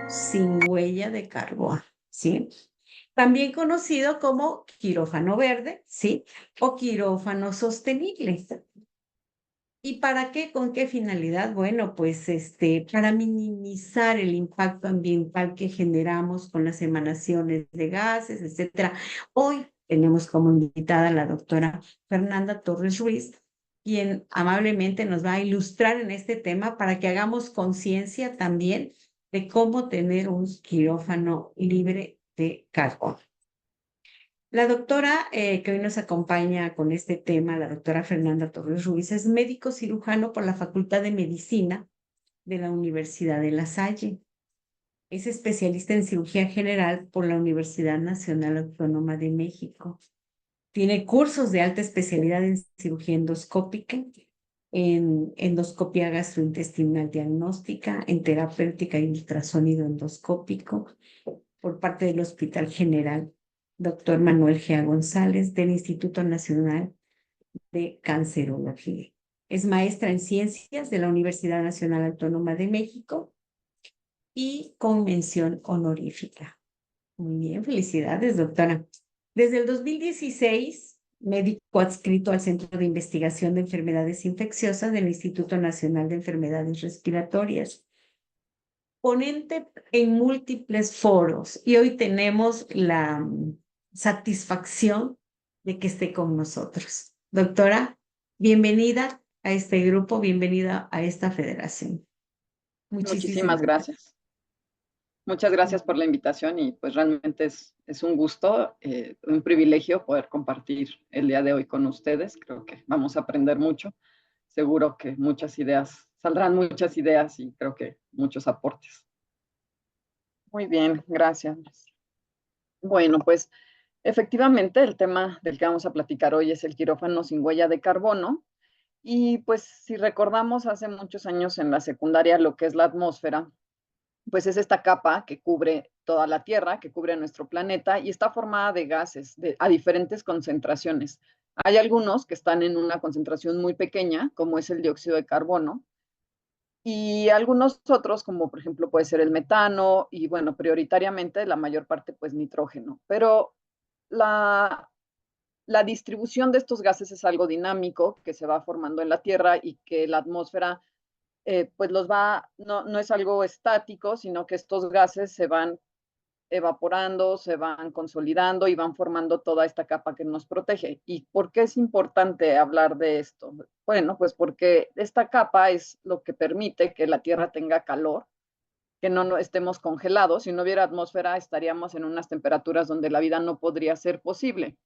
sin huella de carbono, ¿sí? También conocido como quirófano verde, ¿sí? O quirófano sostenible. ¿Y para qué? ¿Con qué finalidad? Bueno, pues para minimizar el impacto ambiental que generamos con las emanaciones de gases, etcétera. Hoy tenemos como invitada a la doctora Fernanda Torres Ruiz, quien amablemente nos va a ilustrar en este tema para que hagamos conciencia también de cómo tener un quirófano libre de carbono. La doctora que hoy nos acompaña con este tema, la doctora Fernanda Torres Ruiz, es médico cirujano por la Facultad de Medicina de la Universidad de La Salle. Es especialista en cirugía general por la Universidad Nacional Autónoma de México. Tiene cursos de alta especialidad en cirugía endoscópica, en endoscopia gastrointestinal diagnóstica, en terapéutica y ultrasonido endoscópico por parte del Hospital General Dr. Manuel G. González del Instituto Nacional de Cancerología. Es maestra en ciencias de la Universidad Nacional Autónoma de México y con mención honorífica. Muy bien, felicidades, doctora. Desde el 2016, médico adscrito al Centro de Investigación de Enfermedades Infecciosas del Instituto Nacional de Enfermedades Respiratorias. Ponente en múltiples foros y hoy tenemos la satisfacción de que esté con nosotros. Doctora, bienvenida a este grupo, bienvenida a esta federación. Muchísimas Muchísimas gracias. Muchas gracias por la invitación y pues realmente es un gusto, un privilegio poder compartir el día de hoy con ustedes. Creo que vamos a aprender mucho. Seguro que saldrán muchas ideas y creo que muchos aportes. Muy bien, gracias. Bueno, pues efectivamente el tema del que vamos a platicar hoy es el quirófano sin huella de carbono. Y pues si recordamos hace muchos años en la secundaria lo que es la atmósfera, pues es esta capa que cubre toda la Tierra, que cubre nuestro planeta y está formada de gases a diferentes concentraciones. Hay algunos que están en una concentración muy pequeña, como es el dióxido de carbono, y algunos otros, como por ejemplo puede ser el metano, y bueno, prioritariamente la mayor parte pues nitrógeno. Pero la, la distribución de estos gases es algo dinámico que se va formando en la Tierra y que la atmósfera pues no es algo estático, sino que estos gases se van evaporando, se van consolidando y van formando toda esta capa que nos protege. ¿Y por qué es importante hablar de esto? Bueno, pues porque esta capa es lo que permite que la Tierra tenga calor, que no estemos congelados. Si no hubiera atmósfera, estaríamos en unas temperaturas donde la vida no podría ser posible.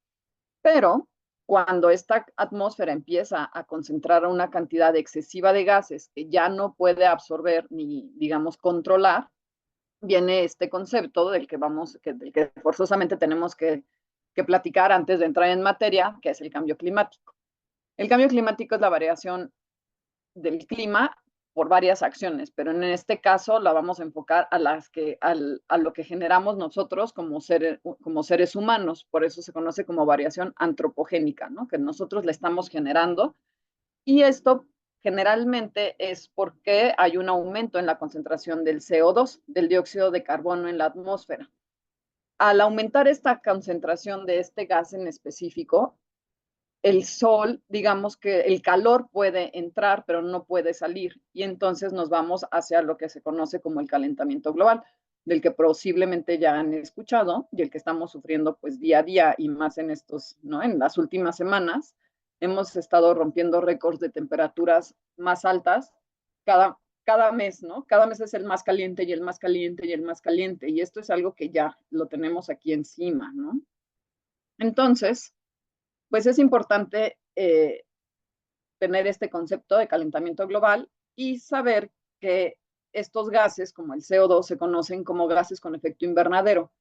Pero cuando esta atmósfera empieza a concentrar una cantidad excesiva de gases que ya no puede absorber ni, digamos, controlar, viene este concepto del que forzosamente tenemos que platicar antes de entrar en materia, que es el cambio climático. El cambio climático es la variación del clima por varias acciones, pero en este caso la vamos a enfocar a lo que generamos nosotros como seres humanos. Por eso se conoce como variación antropogénica, ¿no? Que nosotros le estamos generando. Y esto generalmente es porque hay un aumento en la concentración del CO2, del dióxido de carbono en la atmósfera. Al aumentar esta concentración de este gas en específico, el sol, digamos que el calor puede entrar, pero no puede salir. Y entonces nos vamos hacia lo que se conoce como el calentamiento global, del que posiblemente ya han escuchado y el que estamos sufriendo pues día a día y más en ¿no? En las últimas semanas. Hemos estado rompiendo récords de temperaturas más altas cada mes, ¿no? Cada mes es el más caliente y el más caliente y el más caliente. Y esto es algo que ya lo tenemos aquí encima, ¿no? Entonces, pues es importante tener este concepto de calentamiento global y saber que estos gases, como el CO2, se conocen como gases con efecto invernadero.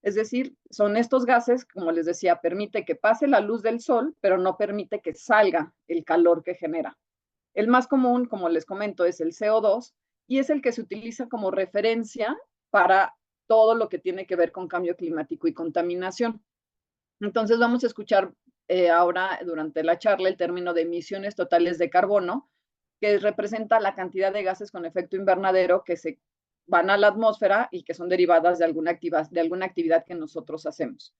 Es decir, son estos gases, como les decía, permite que pase la luz del sol, pero no permite que salga el calor que genera. El más común, como les comento, es el CO2 y es el que se utiliza como referencia para todo lo que tiene que ver con cambio climático y contaminación. Entonces vamos a escuchar ahora durante la charla el término de emisiones totales de carbono, que representa la cantidad de gases con efecto invernadero que se van a la atmósfera y que son derivadas de alguna actividad que nosotros hacemos.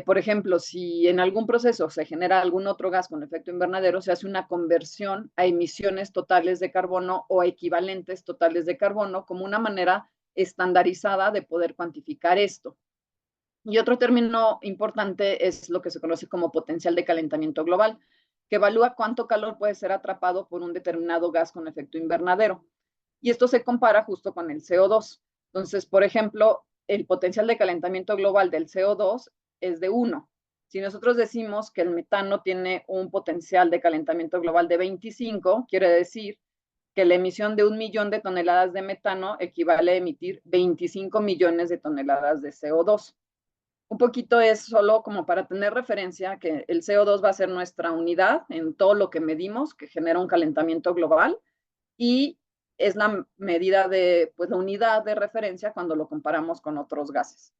Por ejemplo, si en algún proceso se genera algún otro gas con efecto invernadero, se hace una conversión a emisiones totales de carbono o equivalentes totales de carbono como una manera estandarizada de poder cuantificar esto. Y otro término importante es lo que se conoce como potencial de calentamiento global, que evalúa cuánto calor puede ser atrapado por un determinado gas con efecto invernadero. Y esto se compara justo con el CO2. Entonces, por ejemplo, el potencial de calentamiento global del CO2 es de 1. Si nosotros decimos que el metano tiene un potencial de calentamiento global de 25, quiere decir que la emisión de 1 millón de toneladas de metano equivale a emitir 25 millones de toneladas de CO2. Un poquito es solo como para tener referencia que el CO2 va a ser nuestra unidad en todo lo que medimos, que genera un calentamiento global, y es la medida de, pues la unidad de referencia cuando lo comparamos con otros gases.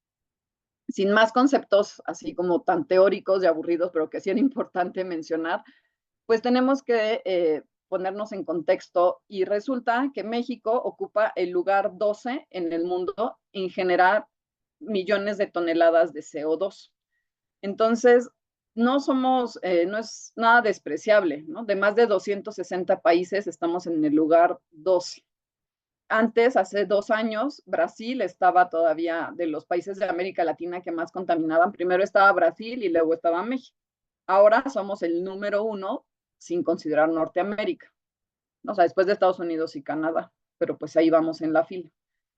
Sin más conceptos así como tan teóricos y aburridos, pero que sí es importante mencionar, pues tenemos que ponernos en contexto y resulta que México ocupa el lugar 12 en el mundo en generar millones de toneladas de CO2. Entonces, no es nada despreciable, ¿no? De más de 260 países estamos en el lugar 12. Antes, hace 2 años, Brasil estaba todavía de los países de América Latina que más contaminaban. Primero estaba Brasil y luego estaba México. Ahora somos el número 1 sin considerar Norteamérica, ¿no? O sea, después de Estados Unidos y Canadá, pero pues ahí vamos en la fila.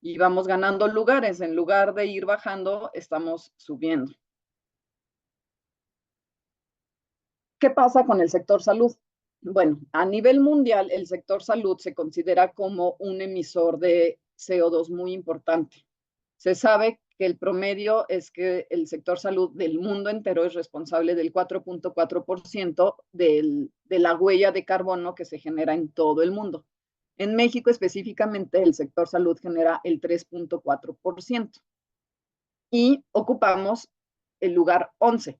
Y vamos ganando lugares, en lugar de ir bajando, estamos subiendo. ¿Qué pasa con el sector salud? Bueno, a nivel mundial, el sector salud se considera como un emisor de CO2 muy importante. Se sabe que el promedio es que el sector salud del mundo entero es responsable del 4.4% de la huella de carbono que se genera en todo el mundo. En México específicamente, el sector salud genera el 3.4% y ocupamos el lugar 11.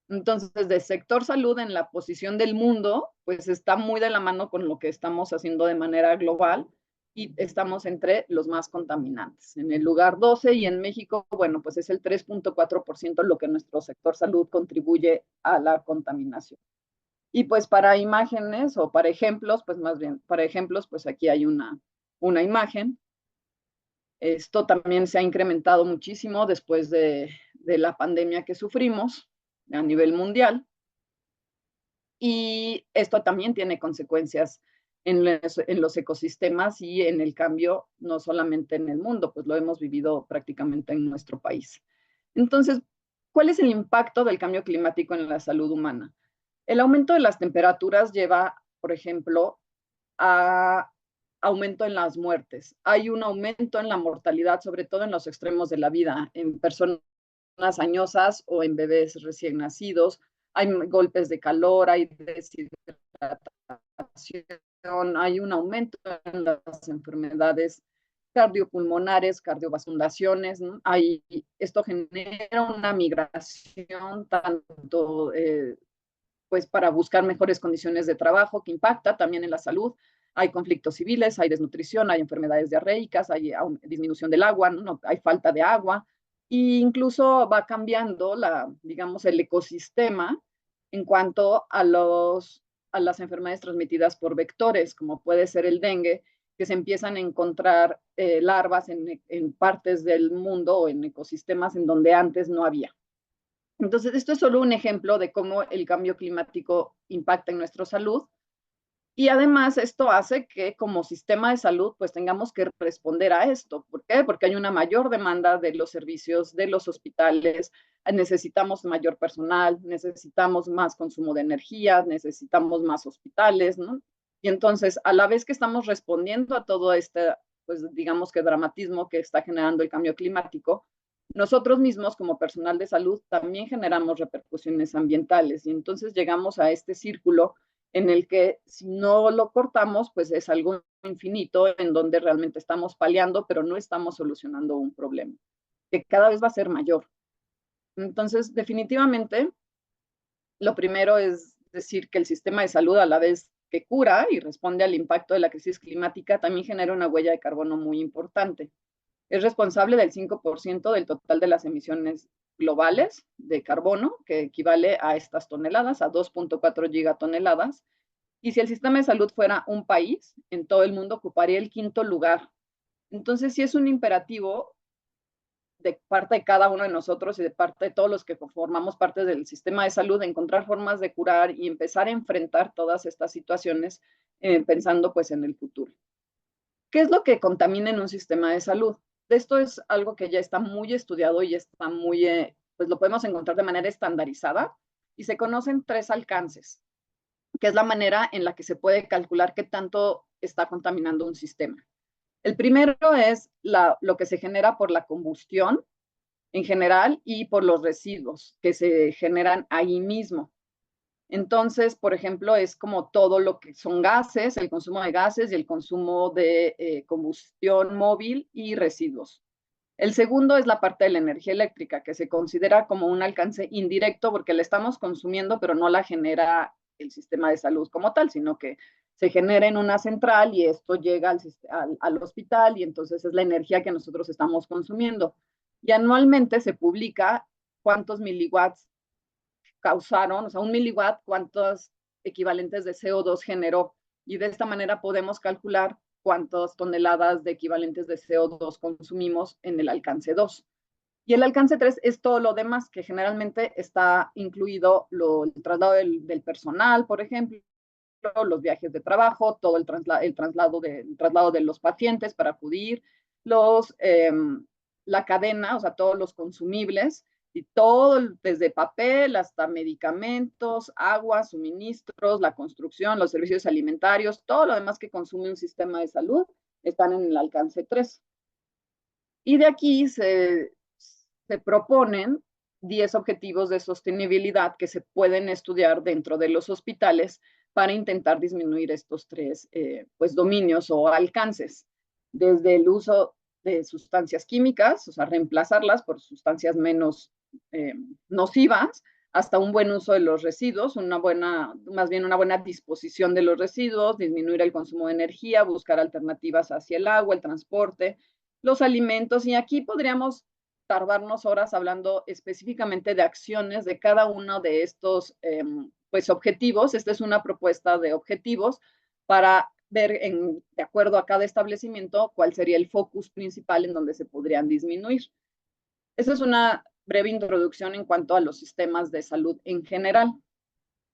Entonces, de sector salud en la posición del mundo, pues está muy de la mano con lo que estamos haciendo de manera global y estamos entre los más contaminantes. En el lugar 12 y en México, bueno, pues es el 3.4% lo que nuestro sector salud contribuye a la contaminación. Y pues para imágenes o para ejemplos, pues más bien, para ejemplos, pues aquí hay una imagen. Esto también se ha incrementado muchísimo después de la pandemia que sufrimos a nivel mundial. Y esto también tiene consecuencias en los ecosistemas y en el cambio, no solamente en el mundo, pues lo hemos vivido prácticamente en nuestro país. Entonces, ¿cuál es el impacto del cambio climático en la salud humana? El aumento de las temperaturas lleva, por ejemplo, a aumento en las muertes. Hay un aumento en la mortalidad, sobre todo en los extremos de la vida, en personas añosas o en bebés recién nacidos. Hay golpes de calor, hay deshidratación, hay un aumento en las enfermedades cardiopulmonares, cardiovasculares, ¿no? Esto genera una migración tanto pues para buscar mejores condiciones de trabajo que impacta también en la salud. Hay conflictos civiles, hay desnutrición, hay enfermedades diarreicas, hay disminución del agua, ¿no? Hay falta de agua, e incluso va cambiando digamos, el ecosistema en cuanto a las enfermedades transmitidas por vectores, como puede ser el dengue, que se empiezan a encontrar larvas en partes del mundo o en ecosistemas en donde antes no había. Entonces, esto es solo un ejemplo de cómo el cambio climático impacta en nuestra salud. Y además esto hace que como sistema de salud pues tengamos que responder a esto. ¿Por qué? Porque hay una mayor demanda de los servicios, de los hospitales, necesitamos mayor personal, necesitamos más consumo de energía, necesitamos más hospitales, ¿no? Y entonces, a la vez que estamos respondiendo a todo este, pues digamos que dramatismo que está generando el cambio climático, nosotros mismos como personal de salud también generamos repercusiones ambientales y entonces llegamos a este círculo en el que si no lo cortamos, pues es algo infinito en donde realmente estamos paliando, pero no estamos solucionando un problema que cada vez va a ser mayor. Entonces, definitivamente, lo primero es decir que el sistema de salud, a la vez que cura y responde al impacto de la crisis climática, también genera una huella de carbono muy importante. Es responsable del 5% del total de las emisiones globales de carbono, que equivale a estas toneladas, a 2.4 gigatoneladas. Y si el sistema de salud fuera un país, en todo el mundo ocuparía el 5.º lugar. Entonces, sí es un imperativo de parte de cada uno de nosotros y de parte de todos los que formamos parte del sistema de salud, de encontrar formas de curar y empezar a enfrentar todas estas situaciones pensando pues en el futuro. ¿Qué es lo que contamina en un sistema de salud? Esto es algo que ya está muy estudiado y está muy, pues lo podemos encontrar de manera estandarizada y se conocen 3 alcances, que es la manera en la que se puede calcular qué tanto está contaminando un sistema. El primero es lo que se genera por la combustión en general y por los residuos que se generan ahí mismo. Entonces, por ejemplo, es como todo lo que son gases, el consumo de gases y el consumo de combustión móvil y residuos. El segundo es la parte de la energía eléctrica, que se considera como un alcance indirecto porque la estamos consumiendo, pero no la genera el sistema de salud como tal, sino que se genera en una central y esto llega al hospital y entonces es la energía que nosotros estamos consumiendo. Y anualmente se publica cuántos miliwatts causaron, o sea, 1 miliwatt, cuántos equivalentes de CO2 generó. Y de esta manera podemos calcular cuántas toneladas de equivalentes de CO2 consumimos en el alcance 2. Y el alcance 3 es todo lo demás, que generalmente está incluido el traslado del personal, por ejemplo, los viajes de trabajo, todo el traslado de los pacientes para acudir, la cadena, o sea, todos los consumibles, y todo, desde papel hasta medicamentos, agua, suministros, la construcción, los servicios alimentarios, todo lo demás que consume un sistema de salud, están en el alcance 3. Y de aquí se proponen 10 objetivos de sostenibilidad que se pueden estudiar dentro de los hospitales para intentar disminuir estos 3 pues, dominios o alcances, desde el uso de sustancias químicas, o sea, reemplazarlas por sustancias menos nocivas, hasta un buen uso de los residuos, más bien una buena disposición de los residuos, disminuir el consumo de energía, buscar alternativas hacia el agua, el transporte, los alimentos, y aquí podríamos tardarnos horas hablando específicamente de acciones de cada uno de estos pues, objetivos. Esta es una propuesta de objetivos para ver, de acuerdo a cada establecimiento, cuál sería el focus principal en donde se podrían disminuir. Esa es una breve introducción en cuanto a los sistemas de salud en general.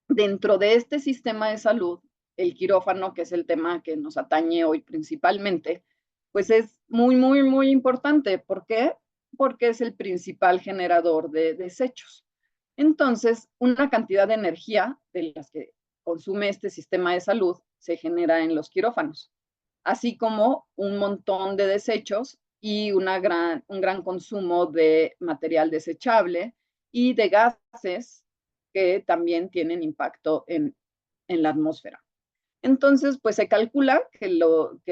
Dentro de este sistema de salud, el quirófano, que es el tema que nos atañe hoy principalmente, pues es muy, muy, muy importante. ¿Por qué? Porque es el principal generador de desechos. Entonces, una cantidad de energía de las que consume este sistema de salud se genera en los quirófanos, así como un montón de desechos y un gran consumo de material desechable y de gases que también tienen impacto en la atmósfera. Entonces, pues se calcula que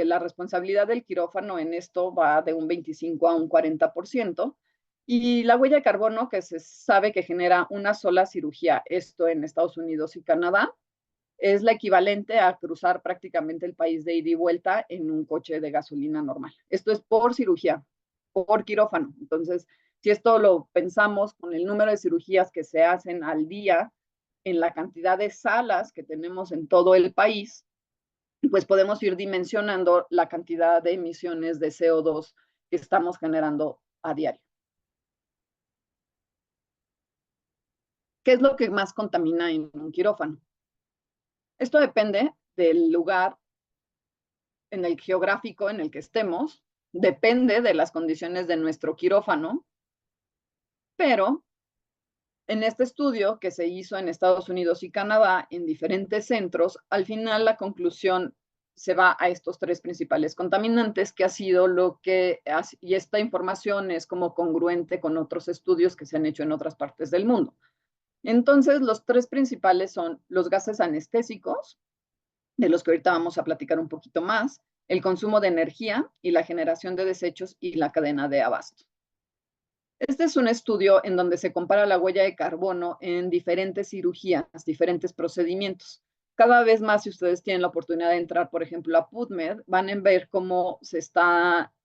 la responsabilidad del quirófano en esto va de un 25 a un 40%, y la huella de carbono que se sabe que genera una sola cirugía, esto en Estados Unidos y Canadá, es la equivalente a cruzar prácticamente el país de ida y vuelta en un coche de gasolina normal. Esto es por cirugía, por quirófano. Entonces, si esto lo pensamos con el número de cirugías que se hacen al día, en la cantidad de salas que tenemos en todo el país, pues podemos ir dimensionando la cantidad de emisiones de CO2 que estamos generando a diario. ¿Qué es lo que más contamina en un quirófano? Esto depende del lugar en el geográfico en el que estemos, depende de las condiciones de nuestro quirófano, pero en este estudio que se hizo en Estados Unidos y Canadá, en diferentes centros, al final la conclusión se va a estos 3 principales contaminantes, que ha sido lo que, y esta información es como congruente con otros estudios que se han hecho en otras partes del mundo. Entonces, los 3 principales son los gases anestésicos, de los que ahorita vamos a platicar un poquito más, el consumo de energía y la generación de desechos y la cadena de abasto. Este es un estudio en donde se compara la huella de carbono en diferentes cirugías, diferentes procedimientos. cada vez más, si ustedes tienen la oportunidad de entrar, por ejemplo, a PubMed, van a ver cómo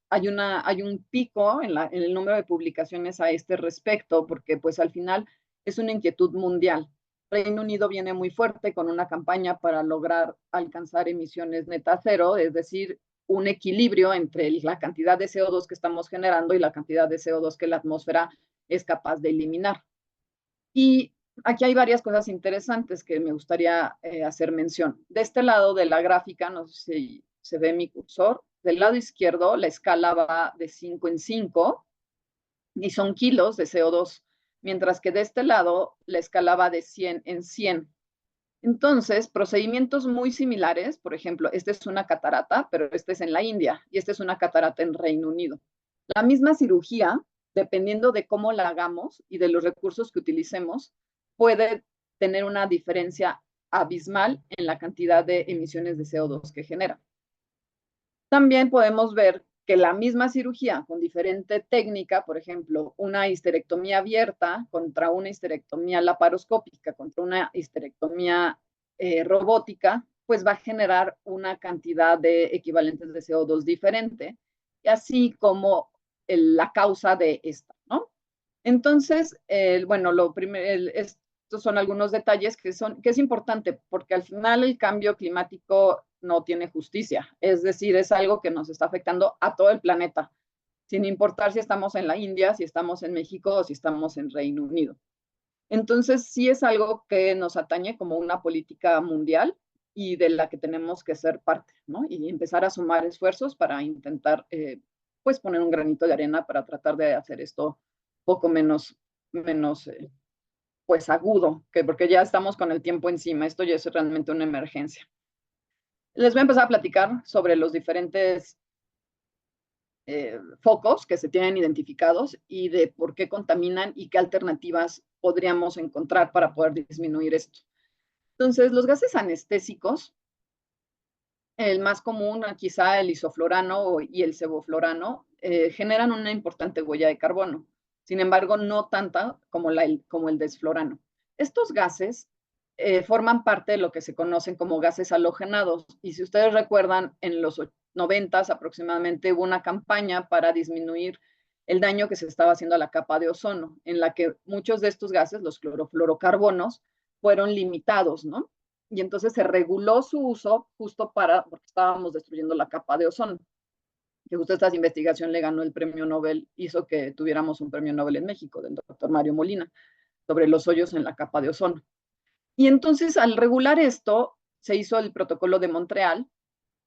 hay un pico en el número de publicaciones a este respecto, porque pues al final es una inquietud mundial. Reino Unido viene muy fuerte con una campaña para lograr alcanzar emisiones neta cero, es decir, un equilibrio entre la cantidad de CO2 que estamos generando y la cantidad de CO2 que la atmósfera es capaz de eliminar. Y aquí hay varias cosas interesantes que me gustaría hacer mención. De este lado de la gráfica, no sé si se ve mi cursor, del lado izquierdo la escala va de 5 en 5 y son kilos de CO2, mientras que de este lado la escala va de 100 en 100. Entonces, procedimientos muy similares, por ejemplo, esta es una catarata, pero esta es en la India y esta es una catarata en Reino Unido. La misma cirugía, dependiendo de cómo la hagamos y de los recursos que utilicemos, puede tener una diferencia abismal en la cantidad de emisiones de CO2 que genera. También podemos ver que la misma cirugía con diferente técnica, por ejemplo, una histerectomía abierta contra una histerectomía laparoscópica, contra una histerectomía robótica, pues va a generar una cantidad de equivalentes de CO2 diferente, así como la causa de esta, ¿no? Entonces, bueno, estos son algunos detalles que es importante porque al final el cambio climático no tiene justicia, es decir, es algo que nos está afectando a todo el planeta, sin importar si estamos en la India, si estamos en México o si estamos en Reino Unido. Entonces, sí es algo que nos atañe como una política mundial y de la que tenemos que ser parte, ¿no? Y empezar a sumar esfuerzos para intentar, pues, poner un granito de arena para tratar de hacer esto poco menos pues, agudo, porque ya estamos con el tiempo encima. Esto ya es realmente una emergencia. Les voy a empezar a platicar sobre los diferentes focos que se tienen identificados y de por qué contaminan y qué alternativas podríamos encontrar para poder disminuir esto. Entonces, los gases anestésicos, el más común, quizá el isoflorano y el sevoflorano, generan una importante huella de carbono. Sin embargo, no tanta como el desflorano. Estos gases forman parte de lo que se conocen como gases halogenados. Y si ustedes recuerdan, en los 90s aproximadamente hubo una campaña para disminuir el daño que se estaba haciendo a la capa de ozono, en la que muchos de estos gases, los clorofluorocarbonos, fueron limitados, ¿no? Y entonces se reguló su uso justo porque estábamos destruyendo la capa de ozono. Que justo esta investigación le ganó el premio Nobel, hizo que tuviéramos un premio Nobel en México, del doctor Mario Molina, sobre los hoyos en la capa de ozono. Y entonces, al regular esto, se hizo el protocolo de Montreal,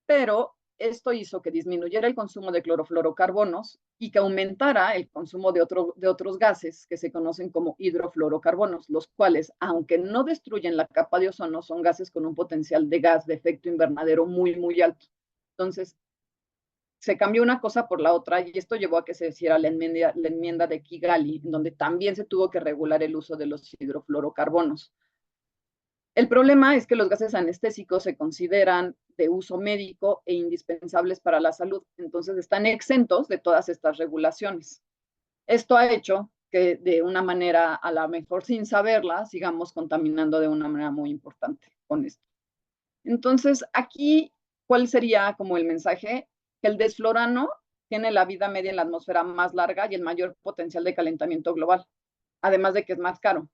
pero esto hizo que disminuyera el consumo de clorofluorocarbonos y que aumentara el consumo de otros gases que se conocen como hidrofluorocarbonos, los cuales, aunque no destruyen la capa de ozono, son gases con un potencial de gas de efecto invernadero muy, muy alto. Entonces, se cambió una cosa por la otra y esto llevó a que se hiciera la enmienda de Kigali, en donde también se tuvo que regular el uso de los hidrofluorocarbonos. El problema es que los gases anestésicos se consideran de uso médico e indispensables para la salud, entonces están exentos de todas estas regulaciones. Esto ha hecho que de una manera, a lo mejor sin saberla, sigamos contaminando de una manera muy importante con esto. Entonces, aquí, ¿cuál sería como el mensaje? Que el desflorano tiene la vida media en la atmósfera más larga y el mayor potencial de calentamiento global, además de que es más caro.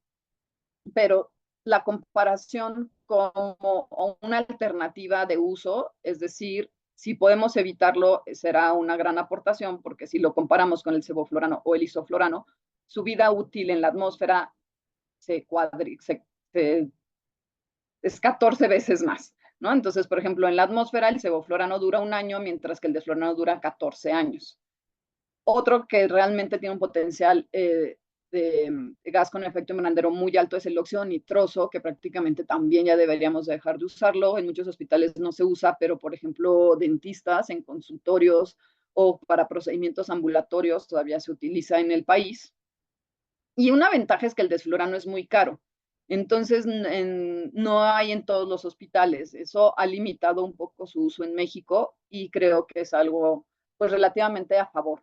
Pero la comparación como una alternativa de uso, es decir, si podemos evitarlo, será una gran aportación, porque si lo comparamos con el sevoflorano o el isoflorano, su vida útil en la atmósfera es 14 veces más, ¿no? Entonces, por ejemplo, en la atmósfera el sevoflorano dura 1 año, mientras que el desflorano dura 14 años. Otro que realmente tiene un potencial de gas con efecto invernadero muy alto es el óxido nitroso, que prácticamente también ya deberíamos dejar de usarlo. En muchos hospitales no se usa, pero por ejemplo, dentistas en consultorios o para procedimientos ambulatorios todavía se utiliza en el país. Y una ventaja es que el desflorano es muy caro. Entonces, no hay en todos los hospitales. Eso ha limitado un poco su uso en México y creo que es algo pues relativamente a favor.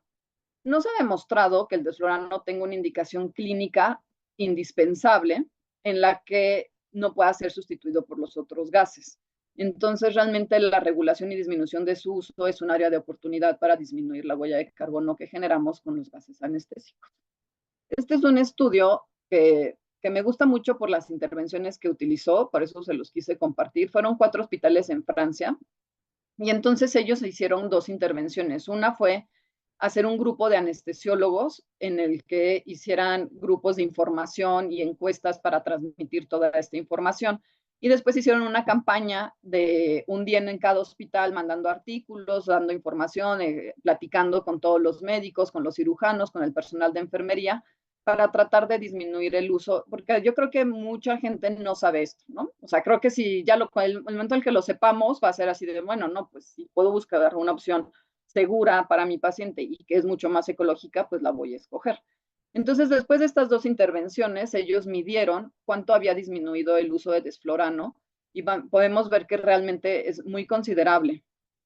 No se ha demostrado que el desflorano tenga una indicación clínica indispensable en la que no pueda ser sustituido por los otros gases. Entonces, realmente la regulación y disminución de su uso es un área de oportunidad para disminuir la huella de carbono que generamos con los gases anestésicos. Este es un estudio que me gusta mucho por las intervenciones que utilizó, por eso se los quise compartir. Fueron 4 hospitales en Francia y entonces ellos hicieron 2 intervenciones. Una fue hacer un grupo de anestesiólogos en el que hicieran grupos de información y encuestas para transmitir toda esta información. Y después hicieron una campaña de un día en cada hospital, mandando artículos, dando información, platicando con todos los médicos, con los cirujanos, con el personal de enfermería, para tratar de disminuir el uso, porque yo creo que mucha gente no sabe esto, ¿no? O sea, creo que si ya el momento en que lo sepamos va a ser así de, bueno, no, pues si puedo buscar una opción segura para mi paciente y que es mucho más ecológica, pues la voy a escoger. Entonces, después de estas 2 intervenciones, ellos midieron cuánto había disminuido el uso de desflorano y podemos ver que realmente es muy considerable.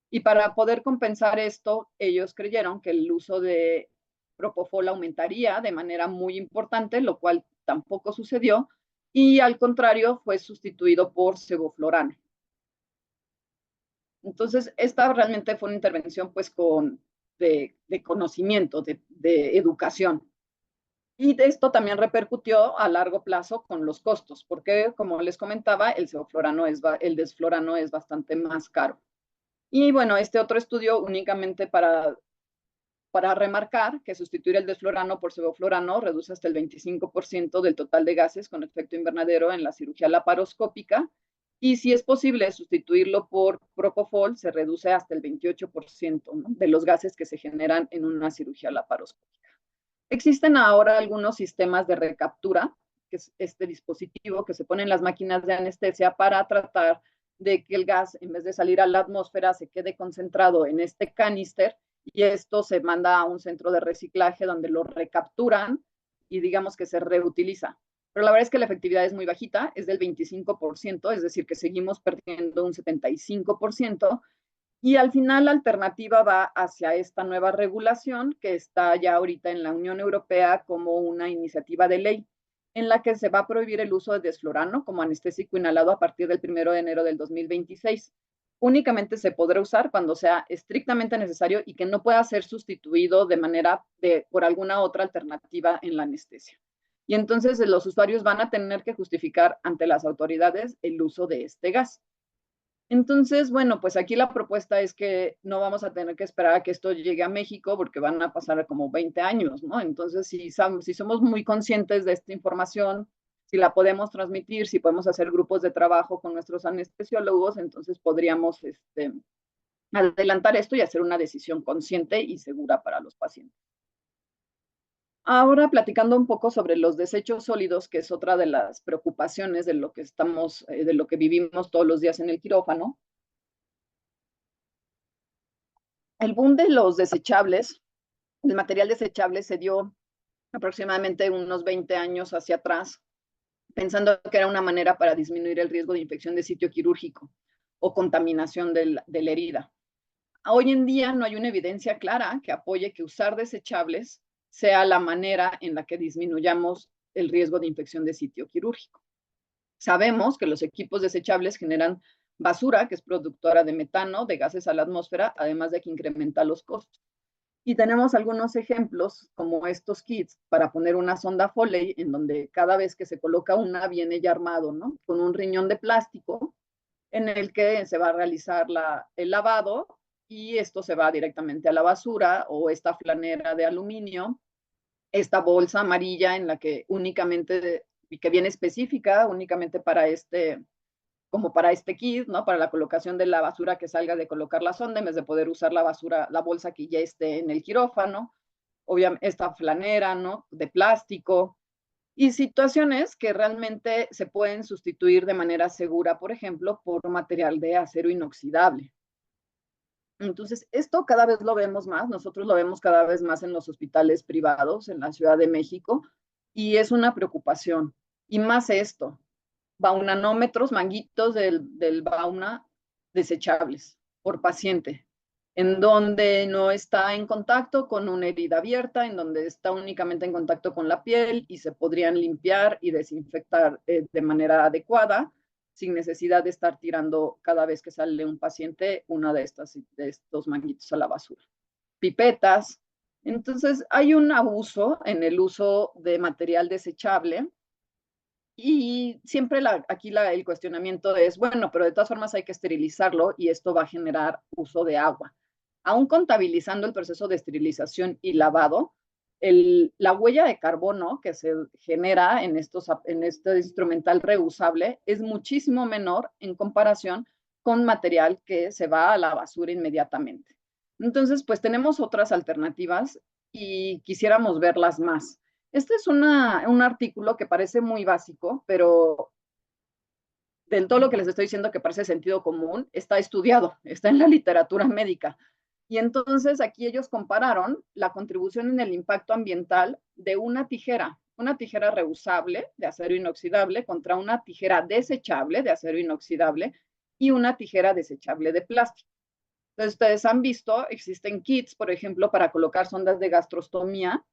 Y para poder compensar esto, ellos creyeron que el uso de propofol aumentaría de manera muy importante, lo cual tampoco sucedió, y al contrario fue sustituido por sevoflurano. Entonces, esta realmente fue una intervención pues de conocimiento, de educación. Y de esto también repercutió a largo plazo con los costos, porque como les comentaba, el desflorano es bastante más caro. Y bueno, este otro estudio únicamente para remarcar que sustituir el desflorano por sevoflurano reduce hasta el 25% del total de gases con efecto invernadero en la cirugía laparoscópica. Y si es posible sustituirlo por propofol, se reduce hasta el 28%, ¿no?, de los gases que se generan en una cirugía laparoscópica. Existen ahora algunos sistemas de recaptura, que es este dispositivo que se pone en las máquinas de anestesia para tratar de que el gas, en vez de salir a la atmósfera, se quede concentrado en este canister y esto se manda a un centro de reciclaje donde lo recapturan y digamos que se reutiliza. Pero la verdad es que la efectividad es muy bajita, es del 25%, es decir, que seguimos perdiendo un 75%. Y al final la alternativa va hacia esta nueva regulación que está ya ahorita en la Unión Europea como una iniciativa de ley en la que se va a prohibir el uso de desflurano como anestésico inhalado a partir del 1 de enero del 2026. Únicamente se podrá usar cuando sea estrictamente necesario y que no pueda ser sustituido de manera por alguna otra alternativa en la anestesia. Y entonces los usuarios van a tener que justificar ante las autoridades el uso de este gas. Entonces, bueno, pues aquí la propuesta es que no vamos a tener que esperar a que esto llegue a México porque van a pasar como 20 años, ¿no? Entonces, si somos muy conscientes de esta información, si la podemos transmitir, si podemos hacer grupos de trabajo con nuestros anestesiólogos, entonces podríamos adelantar esto y hacer una decisión consciente y segura para los pacientes. Ahora platicando un poco sobre los desechos sólidos, que es otra de las preocupaciones de lo que de lo que vivimos todos los días en el quirófano. El boom de los desechables, el material desechable se dio aproximadamente unos 20 años hacia atrás, pensando que era una manera para disminuir el riesgo de infección de sitio quirúrgico o contaminación de la herida. Hoy en día no hay una evidencia clara que apoye que usar desechables sea la manera en la que disminuyamos el riesgo de infección de sitio quirúrgico. Sabemos que los equipos desechables generan basura, que es productora de metano, de gases a la atmósfera, además de que incrementa los costos. Y tenemos algunos ejemplos como estos kits para poner una sonda Foley, en donde cada vez que se coloca una viene ya armado, ¿no?, con un riñón de plástico en el que se va a realizar el lavado y esto se va directamente a la basura, o esta flanera de aluminio, esta bolsa amarilla en la que únicamente, y que viene específica únicamente para como para este kit, ¿no?, para la colocación de la basura que salga de colocar la sonda, en vez de poder usar la bolsa que ya esté en el quirófano, obviamente esta flanera, ¿no?, de plástico, y situaciones que realmente se pueden sustituir de manera segura, por ejemplo, por material de acero inoxidable. Entonces, esto cada vez lo vemos más, nosotros lo vemos cada vez más en los hospitales privados en la Ciudad de México, y es una preocupación. Y más esto, baunanómetros, manguitos del bauna desechables por paciente. en donde no está en contacto con una herida abierta, en donde está únicamente en contacto con la piel y se podrían limpiar y desinfectar de manera adecuada, sin necesidad de estar tirando cada vez que sale un paciente una de estos manguitos a la basura. Pipetas. Entonces, hay un abuso en el uso de material desechable y siempre el cuestionamiento es, bueno, pero de todas formas hay que esterilizarlo y esto va a generar uso de agua. Aún contabilizando el proceso de esterilización y lavado, la huella de carbono que se genera en este instrumental reusable es muchísimo menor en comparación con material que se va a la basura inmediatamente. Entonces, pues tenemos otras alternativas y quisiéramos verlas más. Este es un artículo que parece muy básico, pero del todo lo que les estoy diciendo que parece sentido común, está estudiado, está en la literatura médica. Y entonces aquí ellos compararon la contribución en el impacto ambiental de una tijera reusable de acero inoxidable contra una tijera desechable de acero inoxidable y una tijera desechable de plástico. Entonces, ustedes han visto, existen kits, por ejemplo, para colocar sondas de gastrostomía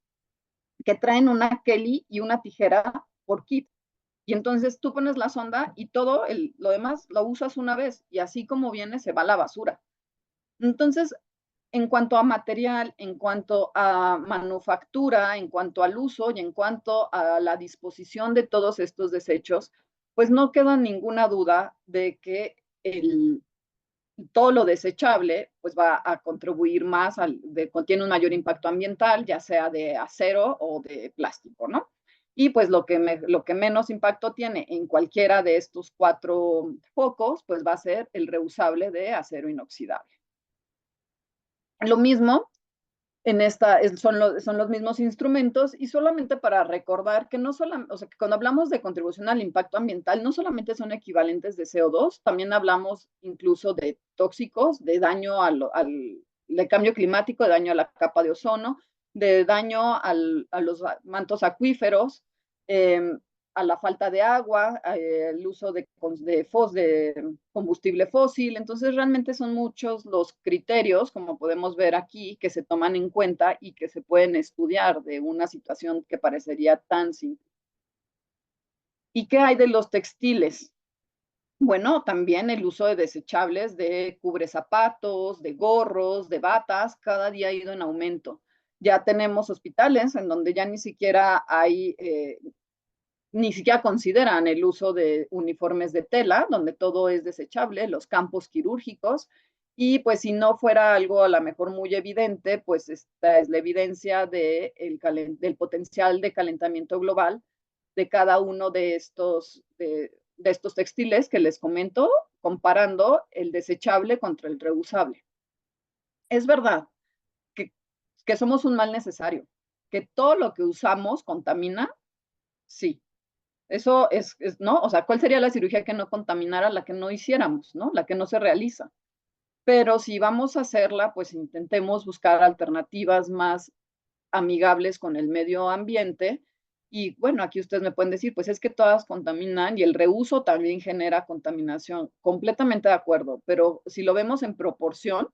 que traen una Kelly y una tijera por kit. Y entonces tú pones la sonda y todo lo demás lo usas una vez y así como viene se va a la basura. Entonces, en cuanto a material, en cuanto a manufactura, en cuanto al uso y en cuanto a la disposición de todos estos desechos, pues no queda ninguna duda de que todo lo desechable pues va a contribuir más, tiene un mayor impacto ambiental, ya sea de acero o de plástico, ¿no? Y pues lo que menos impacto tiene en cualquiera de estos 4 focos, pues va a ser el reusable de acero inoxidable. Lo mismo son los mismos instrumentos y solamente para recordar que no solamente, o sea, que cuando hablamos de contribución al impacto ambiental, no solamente son equivalentes de CO2, también hablamos incluso de tóxicos, de daño de cambio climático, de daño a la capa de ozono, de daño a los mantos acuíferos, a la falta de agua, el uso de combustible fósil. Entonces, realmente son muchos los criterios, como podemos ver aquí, que se toman en cuenta y que se pueden estudiar de una situación que parecería tan simple. ¿Y qué hay de los textiles? Bueno, también el uso de desechables, de cubrezapatos, de gorros, de batas, cada día ha ido en aumento. Ya tenemos hospitales en donde ya ni siquiera consideran el uso de uniformes de tela, donde todo es desechable, los campos quirúrgicos, y pues si no fuera algo a lo mejor muy evidente, pues esta es la evidencia del potencial de calentamiento global de cada uno de estos textiles que les comento, comparando el desechable contra el reusable. Es verdad que, que somos un mal necesario, que todo lo que usamos contamina, sí. Eso ¿no? O sea, ¿cuál sería la cirugía que no contaminara, la que no hiciéramos, ¿no? La que no se realiza. Pero si vamos a hacerla, pues intentemos buscar alternativas más amigables con el medio ambiente. Y bueno, aquí ustedes me pueden decir, pues es que todas contaminan y el reuso también genera contaminación. Completamente de acuerdo, pero si lo vemos en proporción,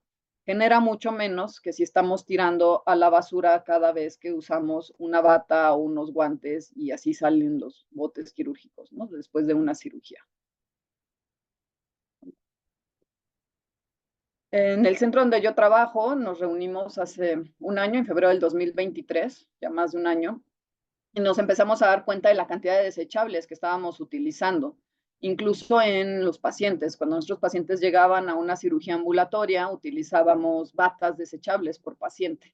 genera mucho menos que si estamos tirando a la basura cada vez que usamos una bata o unos guantes y así salen los botes quirúrgicos, ¿no? Después de una cirugía. En el centro donde yo trabajo, nos reunimos hace un año, en febrero del 2023, ya más de un año, y nos empezamos a dar cuenta de la cantidad de desechables que estábamos utilizando, incluso en los pacientes. Cuando nuestros pacientes llegaban a una cirugía ambulatoria, utilizábamos batas desechables por paciente.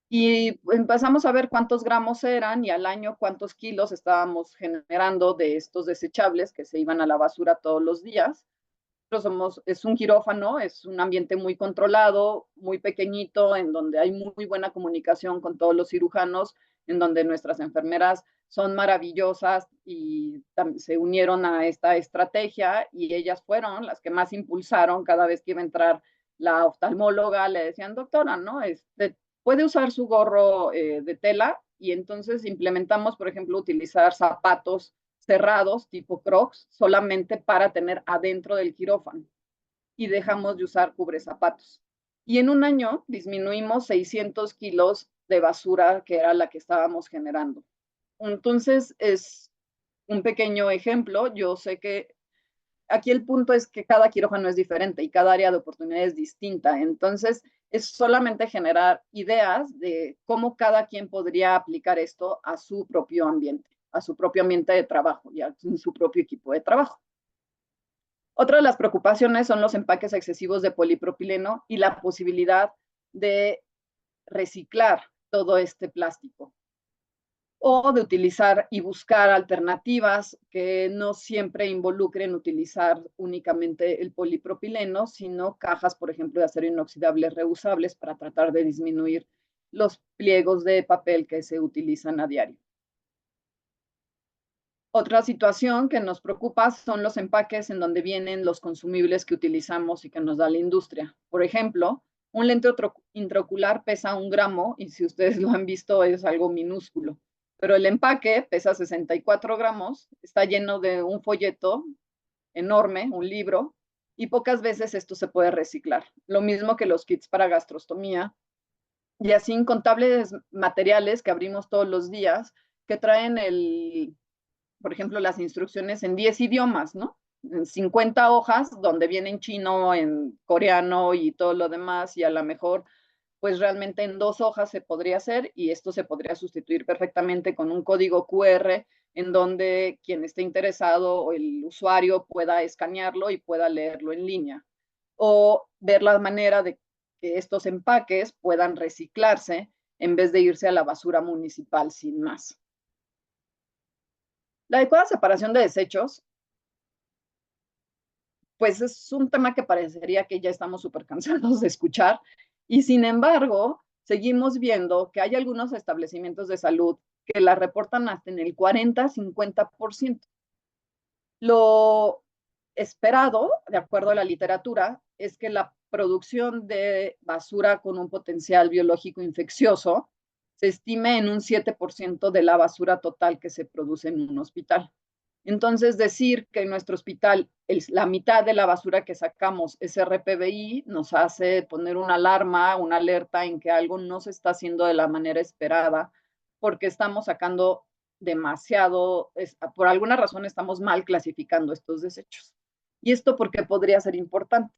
Y empezamos a ver cuántos gramos eran y al año cuántos kilos estábamos generando de estos desechables que se iban a la basura todos los días. Es un quirófano, es un ambiente muy controlado, muy pequeñito, en donde hay muy buena comunicación con todos los cirujanos, en donde nuestras enfermeras son maravillosas y se unieron a esta estrategia y ellas fueron las que más impulsaron cada vez que iba a entrar la oftalmóloga, le decían, doctora, ¿no? Puede usar su gorro de tela y entonces implementamos, por ejemplo, utilizar zapatos cerrados, tipo Crocs, solamente para tener adentro del quirófano y dejamos de usar cubrezapatos. Y en un año disminuimos 600 kilos de basura, que era la que estábamos generando. Entonces, es un pequeño ejemplo. Yo sé que aquí el punto es que cada quirófano es diferente y cada área de oportunidad es distinta. Entonces, es solamente generar ideas de cómo cada quien podría aplicar esto a su propio ambiente de trabajo y a su propio equipo de trabajo. Otra de las preocupaciones son los empaques excesivos de polipropileno y la posibilidad de reciclar todo este plástico o de utilizar y buscar alternativas que no siempre involucren utilizar únicamente el polipropileno, sino cajas, por ejemplo, de acero inoxidable reusables para tratar de disminuir los pliegos de papel que se utilizan a diario. Otra situación que nos preocupa son los empaques en donde vienen los consumibles que utilizamos y que nos da la industria. Por ejemplo, un lente intraocular pesa 1 gramo y si ustedes lo han visto es algo minúsculo, pero el empaque pesa 64 gramos, está lleno de un folleto enorme, un libro, y pocas veces esto se puede reciclar. Lo mismo que los kits para gastrostomía y así incontables materiales que abrimos todos los días que traen por ejemplo, las instrucciones en 10 idiomas, ¿no? En 50 hojas, donde viene en chino, en coreano y todo lo demás, y a lo mejor, pues realmente en 2 hojas se podría hacer, y esto se podría sustituir perfectamente con un código QR en donde quien esté interesado o el usuario pueda escanearlo y pueda leerlo en línea. O ver la manera de que estos empaques puedan reciclarse en vez de irse a la basura municipal sin más. La adecuada separación de desechos, pues es un tema que parecería que ya estamos súper cansados de escuchar y sin embargo seguimos viendo que hay algunos establecimientos de salud que la reportan hasta en el 40-50%. Lo esperado, de acuerdo a la literatura, es que la producción de basura con un potencial biológico infeccioso se estime en un 7% de la basura total que se produce en un hospital. Entonces, decir que en nuestro hospital la mitad de la basura que sacamos es RPBI nos hace poner una alarma, una alerta en que algo no se está haciendo de la manera esperada, porque estamos sacando demasiado, por alguna razón estamos mal clasificando estos desechos. ¿Y esto por qué podría ser importante?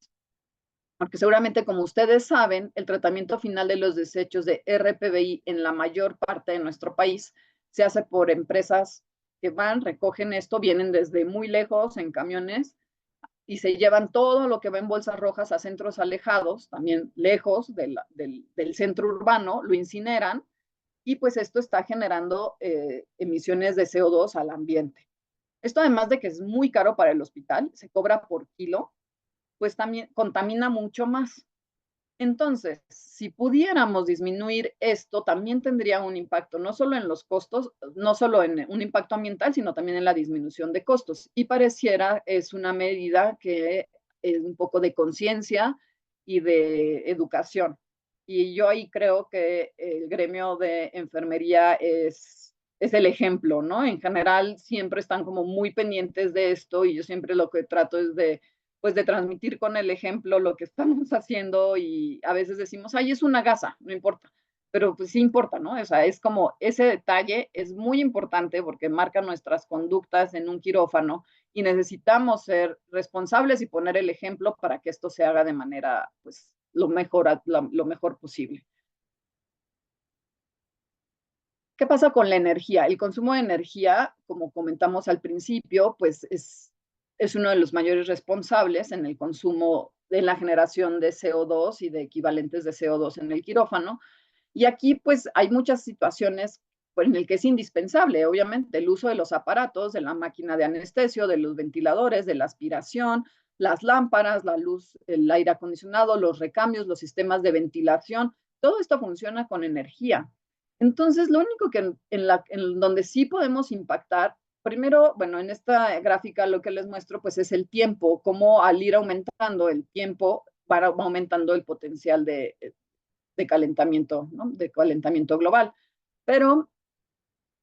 Porque seguramente, como ustedes saben, el tratamiento final de los desechos de RPBI en la mayor parte de nuestro país se hace por empresas que van, recogen esto, vienen desde muy lejos en camiones y se llevan todo lo que va en bolsas rojas a centros alejados, también lejos del centro urbano, lo incineran y pues esto está generando emisiones de CO2 al ambiente. Esto además de que es muy caro para el hospital, se cobra por kilo, pues también contamina mucho más. Entonces, si pudiéramos disminuir esto, también tendría un impacto, no solo en los costos, no solo en un impacto ambiental, sino también en la disminución de costos. Y pareciera es una medida que es un poco de conciencia y de educación. Y yo ahí creo que el gremio de enfermería es el ejemplo, ¿no? En general siempre están como muy pendientes de esto y yo siempre lo que trato es de pues de transmitir con el ejemplo lo que estamos haciendo y a veces decimos, ay, es una gasa, no importa, pero pues sí importa, ¿no? O sea, es como ese detalle es muy importante porque marca nuestras conductas en un quirófano y necesitamos ser responsables y poner el ejemplo para que esto se haga de manera, pues, lo mejor posible. ¿Qué pasa con la energía? El consumo de energía, como comentamos al principio, pues es uno de los mayores responsables en el consumo, de la generación de CO2 y de equivalentes de CO2 en el quirófano. Y aquí pues hay muchas situaciones en el que es indispensable, obviamente, el uso de los aparatos, de la máquina de anestesio, de los ventiladores, de la aspiración, las lámparas, la luz, el aire acondicionado, los recambios, los sistemas de ventilación, todo esto funciona con energía. Entonces, lo único que en donde sí podemos impactar, primero, bueno, en esta gráfica lo que les muestro, pues es el tiempo, cómo al ir aumentando el tiempo, va aumentando el potencial de calentamiento, ¿no? De calentamiento global. Pero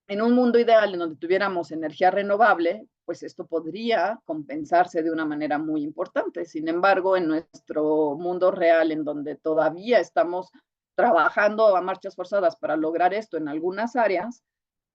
en un mundo ideal en donde tuviéramos energía renovable, pues esto podría compensarse de una manera muy importante. Sin embargo, en nuestro mundo real, en donde todavía estamos trabajando a marchas forzadas para lograr esto en algunas áreas,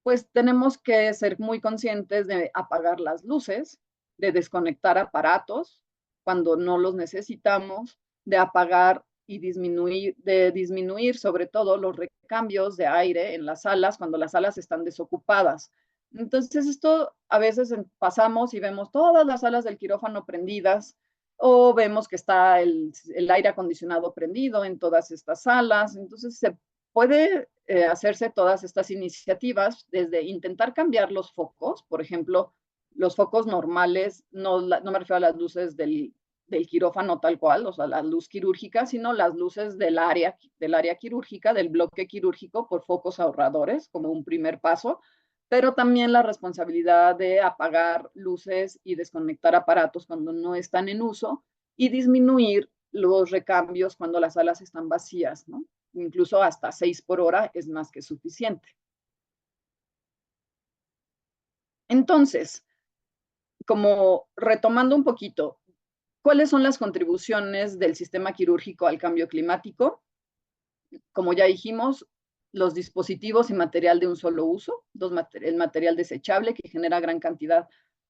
pues tenemos que ser muy conscientes de apagar las luces, de desconectar aparatos cuando no los necesitamos, de apagar y disminuir sobre todo los recambios de aire en las salas cuando las salas están desocupadas. Entonces esto a veces pasamos y vemos todas las salas del quirófano prendidas o vemos que está el aire acondicionado prendido en todas estas salas. Entonces se puede hacerse todas estas iniciativas desde intentar cambiar los focos, por ejemplo, los focos normales, no me refiero a las luces del quirófano tal cual, o sea, la luz quirúrgica, sino las luces del área quirúrgica, del bloque quirúrgico, por focos ahorradores, como un primer paso, pero también la responsabilidad de apagar luces y desconectar aparatos cuando no están en uso y disminuir los recambios cuando las salas están vacías, ¿no? Incluso hasta 6 por hora es más que suficiente. Entonces, como retomando un poquito, ¿cuáles son las contribuciones del sistema quirúrgico al cambio climático? Como ya dijimos, los dispositivos y material de un solo uso, el material desechable que genera gran cantidad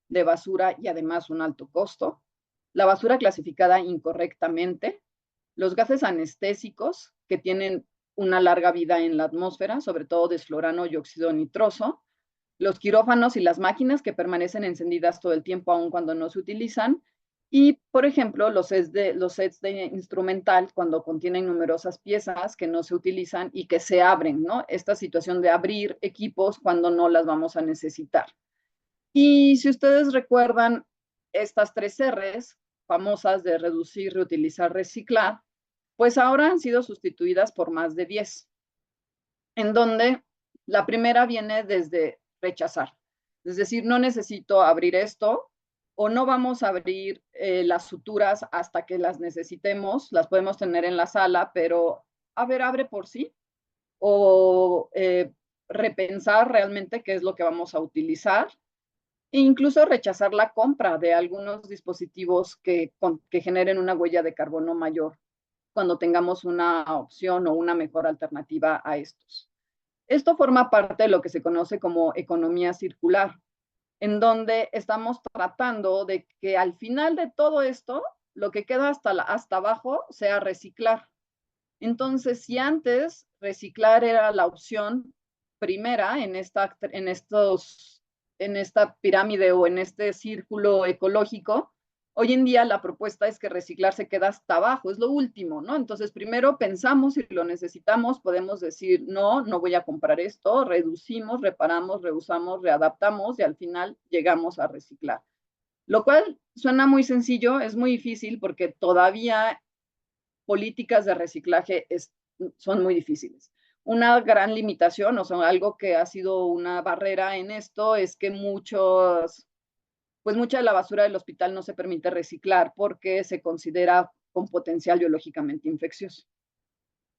de basura y además un alto costo, la basura clasificada incorrectamente, los gases anestésicos que tienen una larga vida en la atmósfera, sobre todo desflorano y óxido nitroso, los quirófanos y las máquinas que permanecen encendidas todo el tiempo aun cuando no se utilizan, y, por ejemplo, los sets de instrumental cuando contienen numerosas piezas que no se utilizan y que se abren, ¿no? Esta situación de abrir equipos cuando no las vamos a necesitar. Y si ustedes recuerdan estas 3 R's famosas de reducir, reutilizar, reciclar, pues ahora han sido sustituidas por más de 10, en donde la primera viene desde rechazar. Es decir, no necesito abrir esto o no vamos a abrir las suturas hasta que las necesitemos, las podemos tener en la sala, pero a ver, abre por sí o repensar realmente qué es lo que vamos a utilizar e incluso rechazar la compra de algunos dispositivos que generen una huella de carbono mayor cuando tengamos una opción o una mejor alternativa a estos. Esto forma parte de lo que se conoce como economía circular, en donde estamos tratando de que al final de todo esto, lo que queda hasta abajo sea reciclar. Entonces, si antes reciclar era la opción primera en esta pirámide o en este círculo ecológico, hoy en día la propuesta es que reciclar se queda hasta abajo, es lo último, ¿no? Entonces, primero pensamos si lo necesitamos, podemos decir, no, no voy a comprar esto, reducimos, reparamos, reusamos, readaptamos y al final llegamos a reciclar. Lo cual suena muy sencillo, es muy difícil porque todavía políticas de reciclaje son muy difíciles. Una gran limitación, o sea, algo que ha sido una barrera en esto es que mucha de la basura del hospital no se permite reciclar porque se considera con potencial biológicamente infeccioso.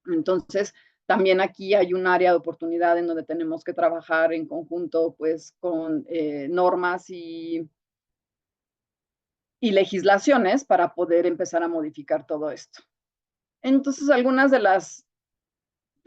Entonces, también aquí hay un área de oportunidad en donde tenemos que trabajar en conjunto, pues, con normas y legislaciones para poder empezar a modificar todo esto. Entonces, algunas de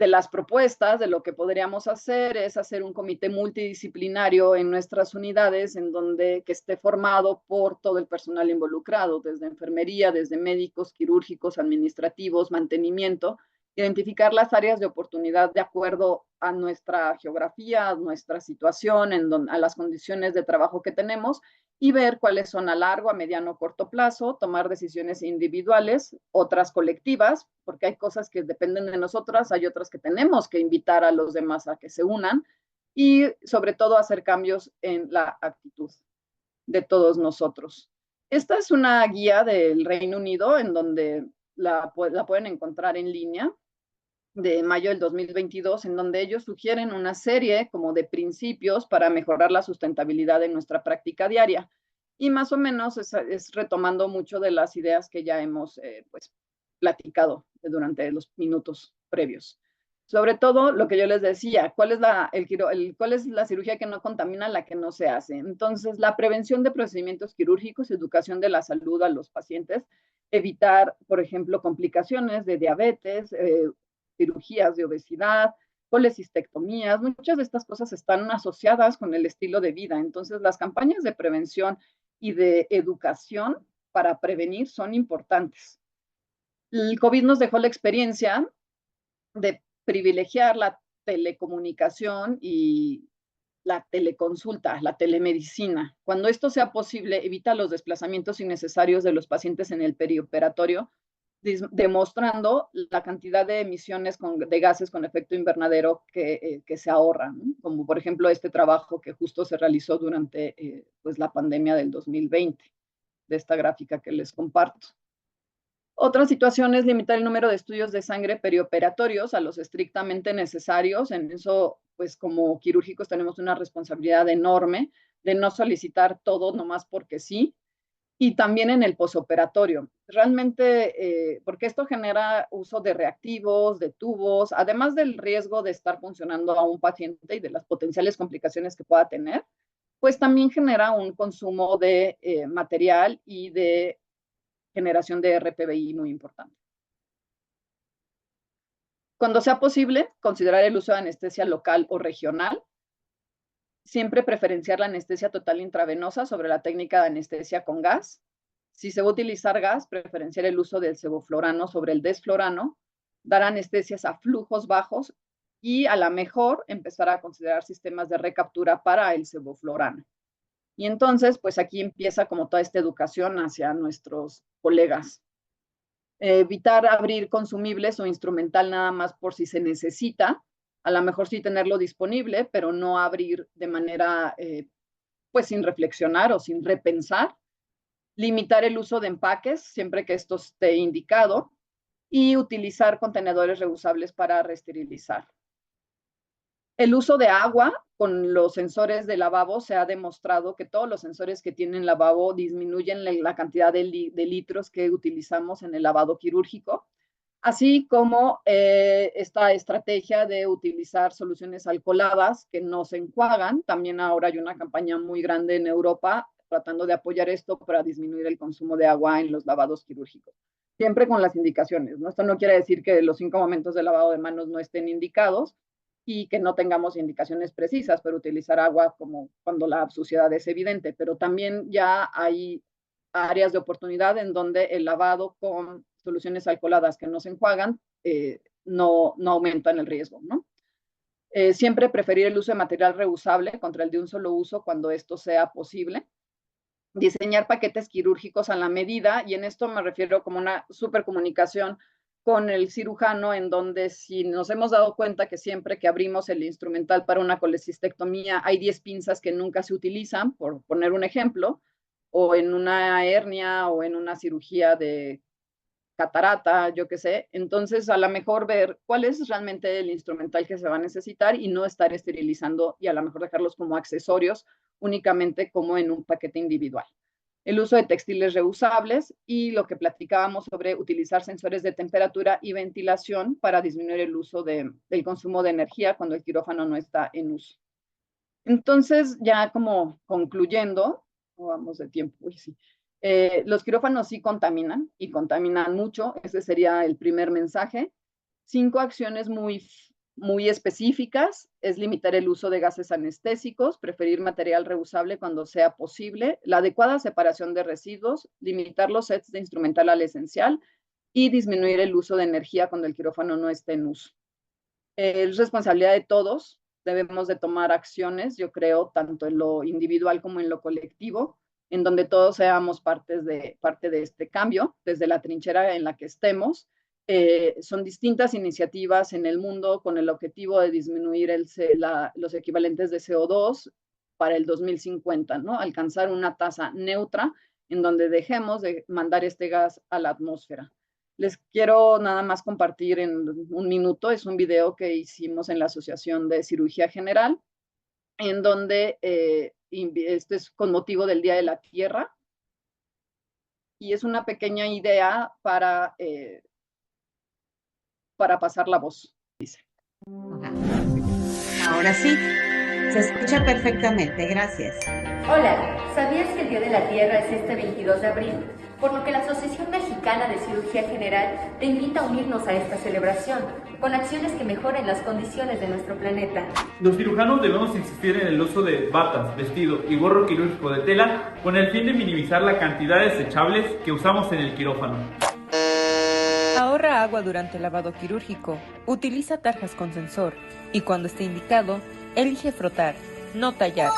las propuestas de lo que podríamos hacer es hacer un comité multidisciplinario en nuestras unidades en donde que esté formado por todo el personal involucrado, desde enfermería, desde médicos, quirúrgicos, administrativos, mantenimiento, identificar las áreas de oportunidad de acuerdo a nuestra geografía, a nuestra situación, a las condiciones de trabajo que tenemos y ver cuáles son a largo, a mediano o corto plazo, tomar decisiones individuales, otras colectivas, porque hay cosas que dependen de nosotras, hay otras que tenemos que invitar a los demás a que se unan y sobre todo hacer cambios en la actitud de todos nosotros. Esta es una guía del Reino Unido en donde la pueden encontrar en línea de mayo del 2022, en donde ellos sugieren una serie como de principios para mejorar la sustentabilidad de nuestra práctica diaria. Y más o menos es retomando mucho de las ideas que ya hemos pues, platicado durante los minutos previos. Sobre todo lo que yo les decía, ¿cuál es cuál es la cirugía que no contamina, la que no se hace? Entonces, la prevención de procedimientos quirúrgicos, educación de la salud a los pacientes, evitar, por ejemplo, complicaciones de diabetes, cirugías de obesidad, colecistectomías, muchas de estas cosas están asociadas con el estilo de vida. Entonces, las campañas de prevención y de educación para prevenir son importantes. El COVID nos dejó la experiencia de privilegiar la telecomunicación y la teleconsulta, la telemedicina. Cuando esto sea posible, evita los desplazamientos innecesarios de los pacientes en el perioperatorio, demostrando la cantidad de emisiones de gases con efecto invernadero que se ahorran, ¿no? Como por ejemplo este trabajo que justo se realizó durante pues la pandemia del 2020, de esta gráfica que les comparto. Otra situación es limitar el número de estudios de sangre perioperatorios a los estrictamente necesarios. En eso, pues como quirúrgicos tenemos una responsabilidad enorme de no solicitar todo nomás porque sí. Y también en el posoperatorio. Realmente, porque esto genera uso de reactivos, de tubos, además del riesgo de estar funcionando a un paciente y de las potenciales complicaciones que pueda tener, pues también genera un consumo de material y de generación de RPBI muy importante. Cuando sea posible, considerar el uso de anestesia local o regional. Siempre preferenciar la anestesia total intravenosa sobre la técnica de anestesia con gas. Si se va a utilizar gas, preferenciar el uso del sevoflurano sobre el desflurano. Dar anestesias a flujos bajos y a la mejor empezar a considerar sistemas de recaptura para el sevoflurano. Y entonces, pues aquí empieza como toda esta educación hacia nuestros colegas. Evitar abrir consumibles o instrumental nada más por si se necesita, a lo mejor sí tenerlo disponible, pero no abrir de manera pues sin reflexionar o sin repensar. Limitar el uso de empaques siempre que esto esté indicado y utilizar contenedores reusables para reesterilizar. El uso de agua con los sensores de lavabo se ha demostrado que todos los sensores que tienen lavabo disminuyen la cantidad de litros que utilizamos en el lavado quirúrgico, así como esta estrategia de utilizar soluciones alcoholadas que no se enjuagan. También ahora hay una campaña muy grande en Europa tratando de apoyar esto para disminuir el consumo de agua en los lavados quirúrgicos. Siempre con las indicaciones, ¿no? Esto no quiere decir que los 5 momentos de lavado de manos no estén indicados y que no tengamos indicaciones precisas, pero utilizar agua como cuando la suciedad es evidente. Pero también ya hay áreas de oportunidad en donde el lavado con soluciones alcoholadas que no se enjuagan no aumentan el riesgo, ¿no? Siempre preferir el uso de material reusable contra el de un solo uso cuando esto sea posible. Diseñar paquetes quirúrgicos a la medida, y en esto me refiero como una supercomunicación con el cirujano, en donde si nos hemos dado cuenta que siempre que abrimos el instrumental para una colecistectomía hay 10 pinzas que nunca se utilizan, por poner un ejemplo, o en una hernia o en una cirugía de catarata, yo qué sé. Entonces, a lo mejor ver cuál es realmente el instrumental que se va a necesitar y no estar esterilizando y a lo mejor dejarlos como accesorios únicamente como en un paquete individual. El uso de textiles reusables y lo que platicábamos sobre utilizar sensores de temperatura y ventilación para disminuir el uso del consumo de energía cuando el quirófano no está en uso. Entonces, ya como concluyendo, vamos de tiempo, uy, sí. Los quirófanos sí contaminan y contaminan mucho. Ese sería el primer mensaje. 5 acciones muy específicas es limitar el uso de gases anestésicos, preferir material reusable cuando sea posible, la adecuada separación de residuos, limitar los sets de instrumental al esencial y disminuir el uso de energía cuando el quirófano no esté en uso. Es responsabilidad de todos, debemos de tomar acciones, yo creo, tanto en lo individual como en lo colectivo, en donde todos seamos parte de este cambio, desde la trinchera en la que estemos. Son distintas iniciativas en el mundo con el objetivo de disminuir los equivalentes de CO2 para el 2050, ¿no? Alcanzar una tasa neutra en donde dejemos de mandar este gas a la atmósfera. Les quiero nada más compartir en un minuto, es un video que hicimos en la Asociación de Cirugía General, en donde este es con motivo del Día de la Tierra, y es una pequeña idea para pasar la voz. Dice. Ajá. Ahora sí, se escucha perfectamente, gracias. Hola, ¿sabías que el Día de la Tierra es este 22 de abril? Por lo que la Asociación Mexicana de Cirugía General te invita a unirnos a esta celebración, con acciones que mejoren las condiciones de nuestro planeta. Los cirujanos debemos insistir en el uso de batas, vestido y gorro quirúrgico de tela con el fin de minimizar la cantidad de desechables que usamos en el quirófano. Ahorra agua durante el lavado quirúrgico, utiliza tarjas con sensor y cuando esté indicado, elige frotar, no tallar.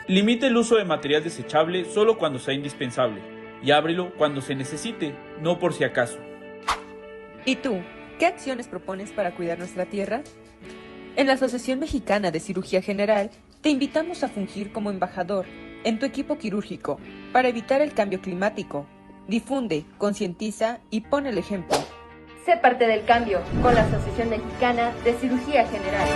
Limite el uso de material desechable solo cuando sea indispensable y ábrelo cuando se necesite, no por si acaso. ¿Y tú, qué acciones propones para cuidar nuestra tierra? En la Asociación Mexicana de Cirugía General, te invitamos a fungir como embajador en tu equipo quirúrgico para evitar el cambio climático. Difunde, concientiza y pon el ejemplo. Sé parte del cambio con la Asociación Mexicana de Cirugía General.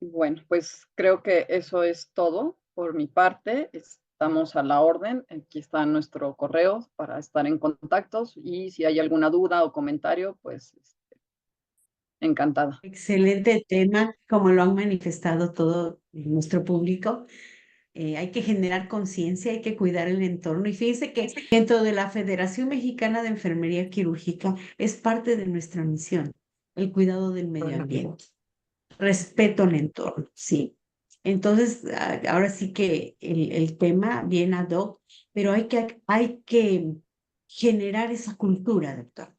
Bueno, pues creo que eso es todo por mi parte. Estamos a la orden. Aquí está nuestro correo para estar en contactos y si hay alguna duda o comentario, pues encantada. Excelente tema, como lo han manifestado todo nuestro público. Hay que generar conciencia, hay que cuidar el entorno. Y fíjense que dentro de la Federación Mexicana de Enfermería Quirúrgica es parte de nuestra misión, el cuidado del medio ambiente, respeto al entorno, sí. Entonces, ahora sí que el tema viene ad hoc, pero hay que generar esa cultura, doctor.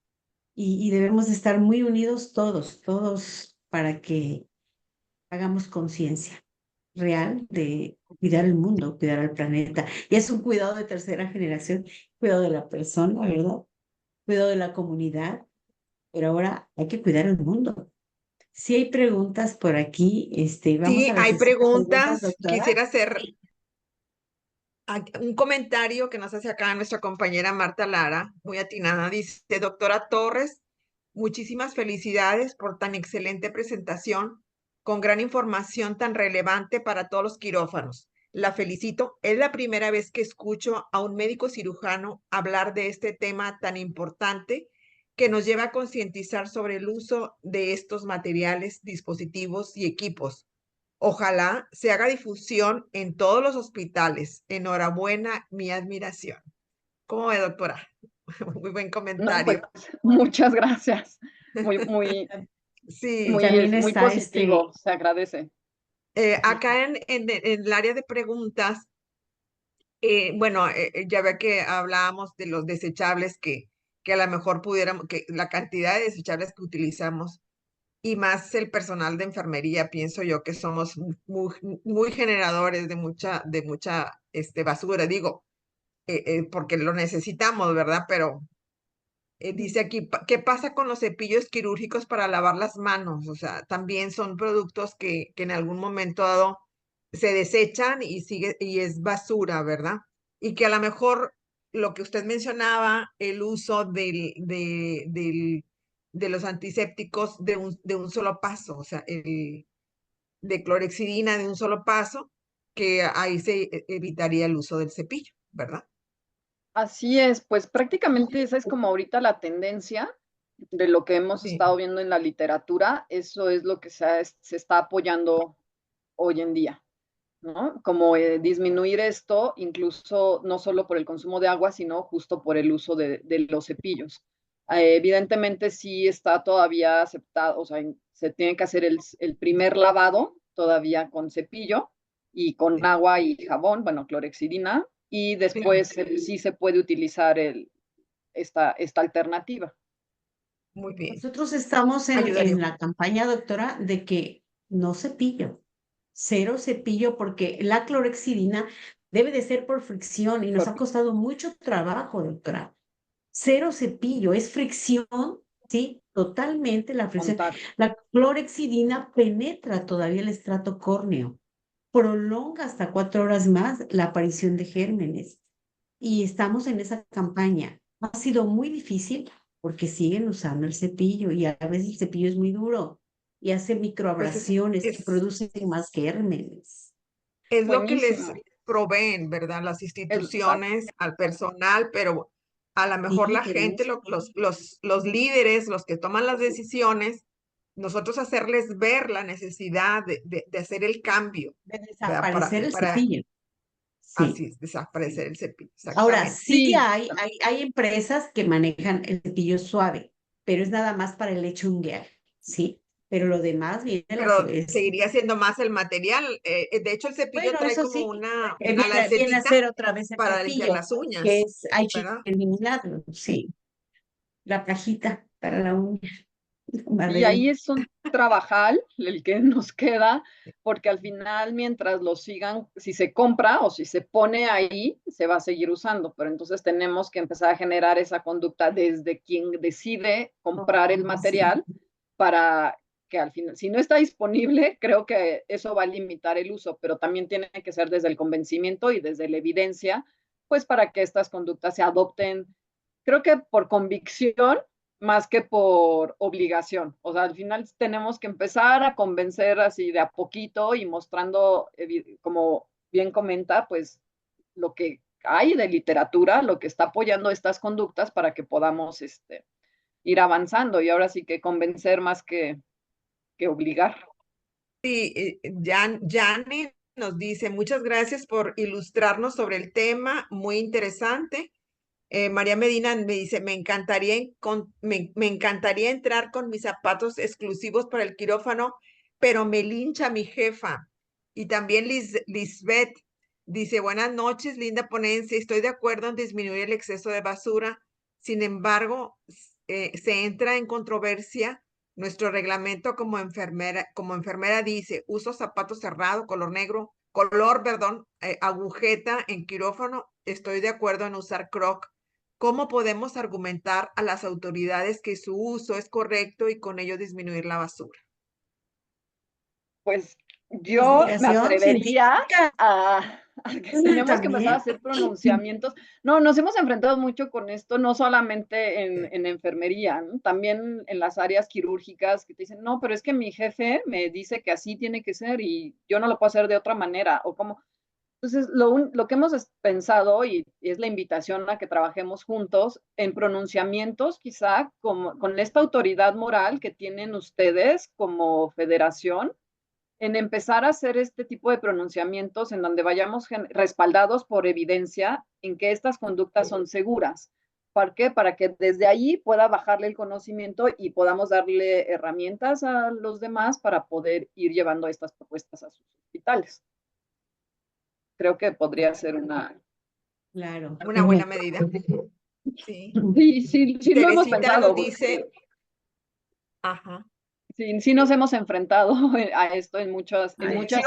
Y debemos estar muy unidos todos, para que hagamos conciencia real de cuidar el mundo, cuidar al planeta. Y es un cuidado de tercera generación, cuidado de la persona, ¿verdad? Cuidado de la comunidad, pero ahora hay que cuidar el mundo. Si hay preguntas por aquí, vamos Sí, a la hay sesión de preguntas, preguntas. doctora. Quisiera hacer un comentario que nos hace acá nuestra compañera Marta Lara, muy atinada. Dice, doctora Torres, muchísimas felicidades por tan excelente presentación, con gran información tan relevante para todos los quirófanos. La felicito. Es la primera vez que escucho a un médico cirujano hablar de este tema tan importante que nos lleva a concientizar sobre el uso de estos materiales, dispositivos y equipos. Ojalá se haga difusión en todos los hospitales. Enhorabuena, mi admiración. ¿Cómo ve, doctora? Muy buen No, pues comentario. muchas gracias. Muy, muy, Sí, También muy está positivo, se agradece. acá en el área de preguntas, bueno, ya ve que hablábamos de los desechables que a lo mejor pudiéramos, que la cantidad de desechables que utilizamos y más el personal de enfermería, pienso yo que somos muy generadores de mucha basura, digo, porque lo necesitamos, ¿verdad? Pero dice aquí, ¿qué pasa con los cepillos quirúrgicos para lavar las manos? O sea, también son productos que en algún momento dado se desechan y es basura, ¿verdad? Y que a lo mejor lo que usted mencionaba, el uso de los antisépticos de un solo paso, o sea, de clorexidina de un solo paso, que ahí se evitaría el uso del cepillo, ¿verdad? Así es, pues prácticamente esa es como ahorita la tendencia de lo que hemos Sí, estado viendo en la literatura, eso es lo que se está apoyando hoy en día, ¿no? Como disminuir esto, incluso no solo por el consumo de agua, sino justo por el uso de los cepillos. Evidentemente sí está todavía aceptado, o sea, se tiene que hacer el primer lavado todavía con cepillo y con sí, agua y jabón, bueno, clorexidina, y claro. después sí se puede utilizar esta alternativa. Muy bien. Nosotros estamos Ayudaría. en la campaña, doctora, de que no cepillo, cero cepillo, porque la clorexidina debe de ser por fricción y nos ha costado mucho trabajo, doctora. Cero cepillo, es fricción, ¿sí? Totalmente la fricción. Contacto. La clorexidina penetra todavía el estrato córneo, prolonga hasta 4 horas más la aparición de gérmenes. Y estamos en esa campaña. Ha sido muy difícil porque siguen usando el cepillo y a veces el cepillo es muy duro y hace Pues microabrasiones que producen más gérmenes. es lo que les Buenísimo. proveen, ¿verdad? Las Exacto. instituciones al personal, pero A lo mejor Sí, la gente, los líderes, los que toman las decisiones, nosotros hacerles ver la necesidad de hacer el cambio, de ¿verdad? desaparecer el Para cepillo. Sí. así desaparecer el cepillo, Ahora, exactamente. sí Sí, hay empresas que manejan el cepillo suave, pero es nada más para el hecho unguear, ¿sí? Pero lo demás viene de Pero es, seguiría siendo más el material. De hecho, el cepillo bueno, trae eso como sí, una viene a lacetita ser otra vez el para limpiar cepillo, las que uñas, es, hay que ¿verdad? eliminarlo, sí. La cajita para la uña, y ahí madera. es un trabajal el que nos queda, porque al final, mientras lo sigan, si se compra o si se pone ahí, se va a seguir usando, pero entonces tenemos que empezar a generar esa conducta desde quien decide comprar el Sí. material para que al final, si no está disponible, creo que eso va a limitar el uso, pero también tiene que ser desde el convencimiento y desde la evidencia, pues para que estas conductas se adopten, creo que por convicción más que por obligación. O sea, al final tenemos que empezar a convencer así de a poquito y mostrando, como bien comenta, pues lo que hay de literatura, lo que está apoyando estas conductas para que podamos ir avanzando y ahora sí que convencer más que obligar. Sí, Jane nos dice, muchas gracias por ilustrarnos sobre el tema, muy interesante. María Medina me dice, me encantaría entrar con mis zapatos exclusivos para el quirófano, pero me lincha mi jefa. Y también Lisbeth dice, buenas noches, linda ponencia. Estoy de acuerdo en disminuir el exceso de basura. Sin embargo, se entra en controversia. Nuestro reglamento como enfermera dice, uso zapatos cerrados, perdón, agujeta en quirófano. Estoy de acuerdo en usar croc. ¿Cómo podemos argumentar a las autoridades que su uso es correcto y con ello disminuir la basura? Pues yo me Investigación atrevería científica a que tenemos que empezar a también. hacer pronunciamientos. No, nos hemos enfrentado mucho con esto, no solamente en enfermería, ¿no? También en las áreas quirúrgicas que te dicen, no, pero es que mi jefe me dice que así tiene que ser y yo no lo puedo hacer de otra manera. O como, entonces, lo que hemos pensado y es la invitación a que trabajemos juntos en pronunciamientos, quizá como, con esta autoridad moral que tienen ustedes como federación en empezar a hacer este tipo de pronunciamientos en donde vayamos respaldados por evidencia en que estas conductas son seguras. ¿Para qué? Para que desde ahí pueda bajarle el conocimiento y podamos darle herramientas a los demás para poder ir llevando estas propuestas a sus hospitales. Creo que podría ser una... Claro. Una buena medida. Sí. Sí, sí, sí lo hemos Teresita nos pensado, dice, ajá. sí, sí nos hemos enfrentado a esto en Ay, muchas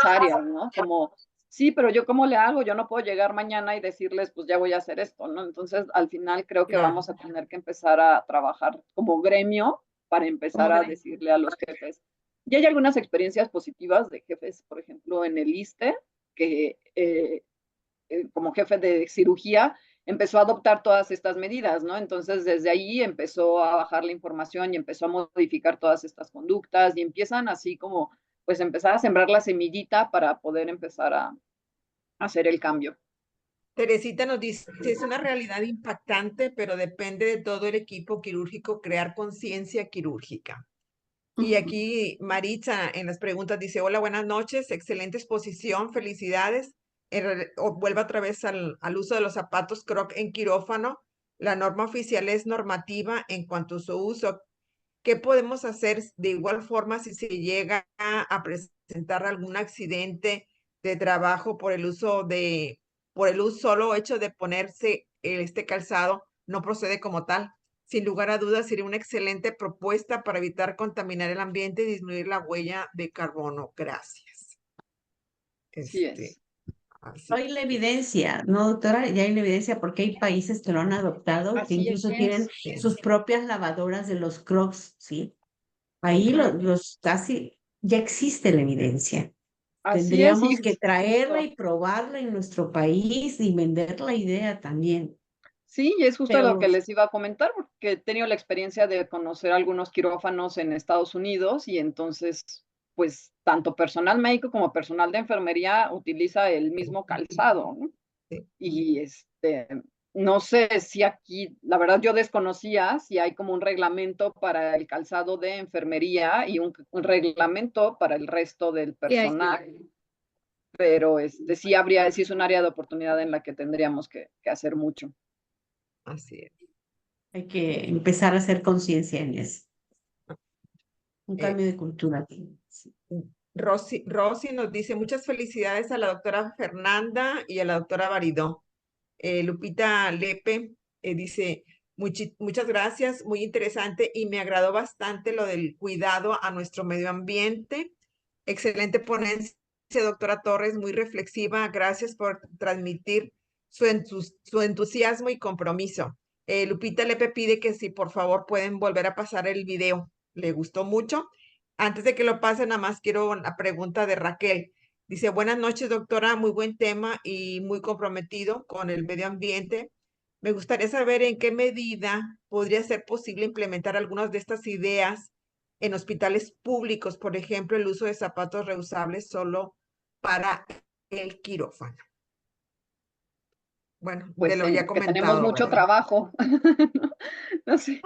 áreas, ¿no? Como, sí, pero yo cómo le hago, yo no puedo llegar mañana y decirles, pues ya voy a hacer esto, ¿no? Entonces, al final creo que claro. vamos a tener que empezar a trabajar como gremio para empezar a decirle a los jefes. Y hay algunas experiencias positivas de jefes, por ejemplo, en el ISSSTE, que como jefe de cirugía, empezó a adoptar todas estas medidas, ¿no? Entonces, desde ahí empezó a bajar la información y empezó a modificar todas estas conductas y empiezan así como, pues, empezar a sembrar la semillita para poder empezar a hacer el cambio. Teresita nos dice, es una realidad impactante, pero depende de todo el equipo quirúrgico crear conciencia quirúrgica. Y aquí Maritza en las preguntas dice, hola, buenas noches, excelente exposición, felicidades. Vuelvo otra vez al uso de los zapatos Croc en quirófano. La norma oficial es normativa en cuanto a su uso. ¿Qué podemos hacer de igual forma si se llega a presentar algún accidente de trabajo por el uso solo hecho de ponerse este calzado no procede como tal? Sin lugar a dudas, sería una excelente propuesta para evitar contaminar el ambiente y disminuir la huella de carbono. Gracias. Así Este, es. así. Hay la evidencia, ¿no, doctora? Ya hay la evidencia porque hay países que lo han adoptado, que Así incluso tienen es. sus propias lavadoras de los Crocs, ¿sí? Ahí Ujú. los casi ya existe la evidencia. Así es, y Tendríamos que traerla justo. y probarla en nuestro país y vender la idea también. Sí, y es justo lo Pero que les iba a comentar, porque he tenido la experiencia de conocer algunos quirófanos en Estados Unidos y entonces, pues, tanto personal médico como personal de enfermería utiliza el mismo calzado, ¿no? sí, Y No sé si aquí, la verdad yo desconocía si hay como un reglamento para el calzado de enfermería y un reglamento para el resto del personal, pero sí es un área de oportunidad en la que tendríamos que hacer mucho. Así es. Hay que empezar a hacer conciencia en eso. Un Eh, cambio de cultura. Sí. Rosy nos dice muchas felicidades a la doctora Fernanda y a la doctora Baridó. Lupita Lepe dice muchas gracias, muy interesante y me agradó bastante lo del cuidado a nuestro medio ambiente. Excelente ponencia, doctora Torres, muy reflexiva. Gracias por transmitir su entusiasmo y compromiso. Lupita Lepe pide que si por favor pueden volver a pasar el video. Le gustó mucho. Antes de que lo pasen, nada más quiero la pregunta de Raquel. Dice, buenas noches, doctora, muy buen tema y muy comprometido con el medio ambiente. Me gustaría saber en qué medida podría ser posible implementar algunas de estas ideas en hospitales públicos, por ejemplo, el uso de zapatos reusables solo para el quirófano. Bueno, de Pues lo ya que tenemos comentado, mucho ¿verdad? trabajo. No sé.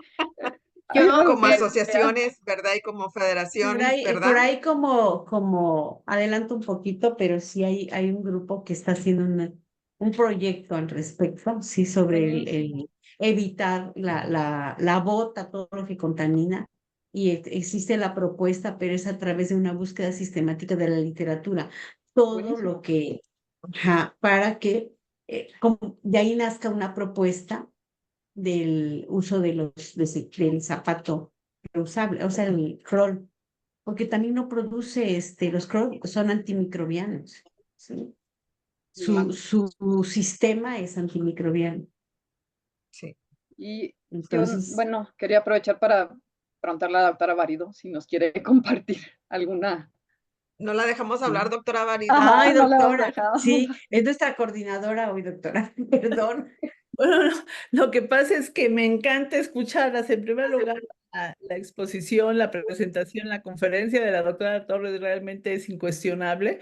Hay algo Como que asociaciones, ¿verdad? Y como federaciones, Por ¿verdad? ahí como adelanto un poquito, pero sí hay un grupo que está haciendo un proyecto al respecto, sí, sobre el evitar la bota, todo lo que contamina. Y existe la propuesta, pero es a través de una búsqueda sistemática de la literatura. Todo buenísimo. lo que, para que de ahí nazca una propuesta del uso del zapato reusable, o sea, el crawl, porque también no produce, los crawl son antimicrobianos, ¿sí? Su sistema es antimicrobiano. Sí. Y yo, Entonces, bueno, quería aprovechar para preguntarle a la doctora Varido si nos quiere compartir alguna. No la dejamos hablar, doctora Varido. Ajá, ay, no la hemos doctora, dejado. sí, es nuestra coordinadora hoy, doctora, perdón. Bueno, lo que pasa es que me encanta escucharlas. En primer lugar, la exposición, la presentación, la conferencia de la doctora Torres realmente es incuestionable,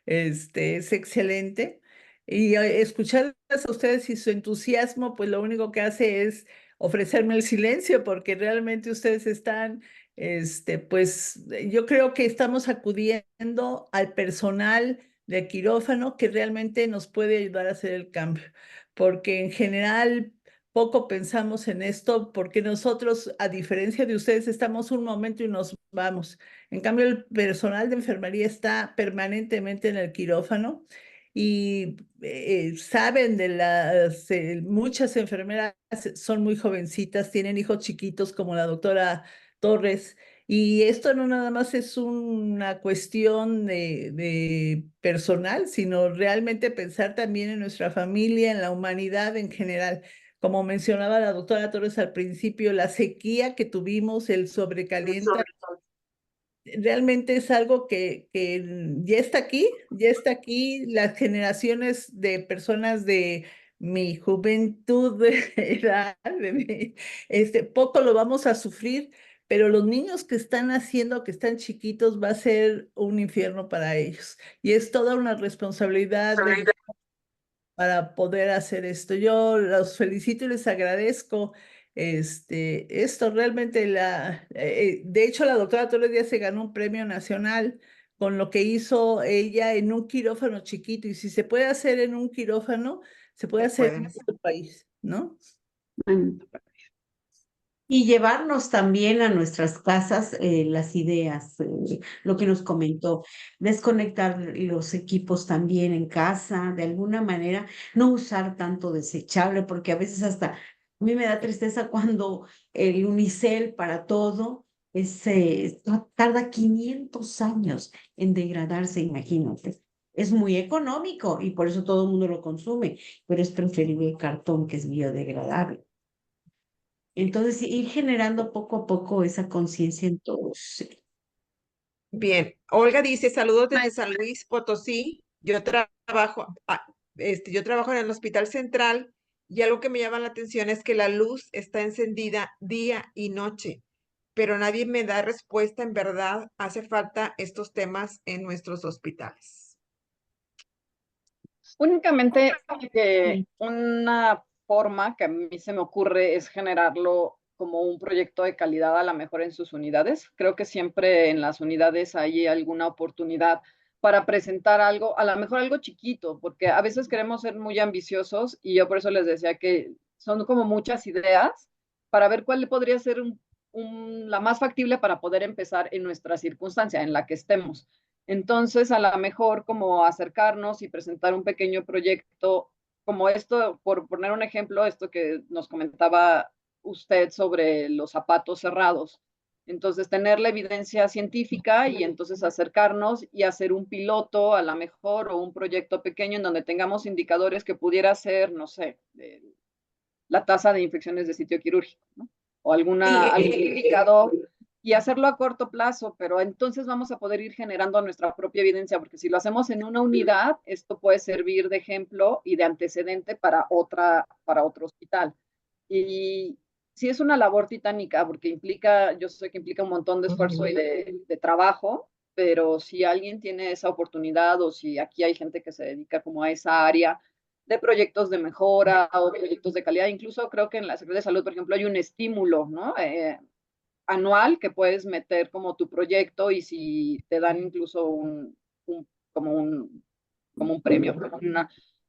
es excelente. Y escucharlas a ustedes y su entusiasmo, pues lo único que hace es ofrecerme el silencio, porque realmente ustedes están, pues yo creo que estamos acudiendo al personal de quirófano que realmente nos puede ayudar a hacer el cambio, porque en general poco pensamos en esto, porque nosotros, a diferencia de ustedes, estamos un momento y nos vamos. En cambio, el personal de enfermería está permanentemente en el quirófano y saben de muchas enfermeras son muy jovencitas, tienen hijos chiquitos como la doctora Torres. Y esto no nada más es una cuestión de personal, sino realmente pensar también en nuestra familia, en la humanidad en general. Como mencionaba la doctora Torres al principio, la sequía que tuvimos, el sobrecalienta, realmente es algo que ya está aquí. Las generaciones de personas de mi juventud, de edad, poco lo vamos a sufrir, pero los niños que están naciendo, que están chiquitos, va a ser un infierno para ellos. Y es toda una responsabilidad para poder hacer esto. Yo los felicito y les agradezco. Esto realmente de hecho, la doctora Torres Díaz se ganó un premio nacional con lo que hizo ella en un quirófano chiquito. Y si se puede hacer en un quirófano, se puede hacer en Pueden. todo el país, ¿no? Y llevarnos también a nuestras casas las ideas, lo que nos comentó, desconectar los equipos también en casa, de alguna manera, no usar tanto desechable, porque a veces hasta a mí me da tristeza cuando el unicel para todo tarda 500 años en degradarse, imagínate. Es muy económico y por eso todo el mundo lo consume, pero es preferible el cartón que es biodegradable. Entonces, ir generando poco a poco esa conciencia en todos. Sí. Bien, Olga dice, saludos desde San Luis Potosí. Yo trabajo en el Hospital Central y algo que me llama la atención es que la luz está encendida día y noche, pero nadie me da respuesta. En verdad, hace falta estos temas en nuestros hospitales. Únicamente que Sí. forma que a mí se me ocurre es generarlo como un proyecto de calidad a lo mejor en sus unidades. Creo que siempre en las unidades hay alguna oportunidad para presentar algo, a lo mejor algo chiquito, porque a veces queremos ser muy ambiciosos y yo por eso les decía que son como muchas ideas para ver cuál podría ser la más factible para poder empezar en nuestra circunstancia en la que estemos. Entonces, a lo mejor como acercarnos y presentar un pequeño proyecto como esto, por poner un ejemplo, esto que nos comentaba usted sobre los zapatos cerrados. Entonces, tener la evidencia científica y entonces acercarnos y hacer un piloto a lo mejor o un proyecto pequeño en donde tengamos indicadores que pudiera ser, no sé, la tasa de infecciones de sitio quirúrgico, ¿no? O algún indicador y hacerlo a corto plazo, pero entonces vamos a poder ir generando nuestra propia evidencia, porque si lo hacemos en una unidad, esto puede servir de ejemplo y de antecedente para otro hospital. Y sí es una labor titánica, porque implica, yo sé que implica un montón de esfuerzo y de trabajo, pero si alguien tiene esa oportunidad o si aquí hay gente que se dedica como a esa área de proyectos de mejora o proyectos de calidad, incluso creo que en la Secretaría de Salud, por ejemplo, hay un estímulo, ¿no? Anual que puedes meter como tu proyecto y si te dan incluso como un premio, como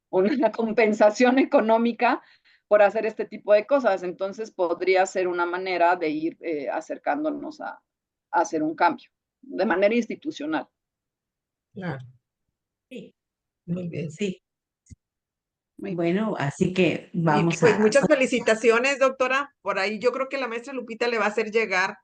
una compensación económica por hacer este tipo de cosas. Entonces podría ser una manera de ir acercándonos a hacer un cambio de manera institucional. Claro, Sí, muy bien. sí. Bueno, así que Y vamos pues a... muchas felicitaciones, doctora. Por ahí yo creo que la maestra Lupita le va a hacer llegar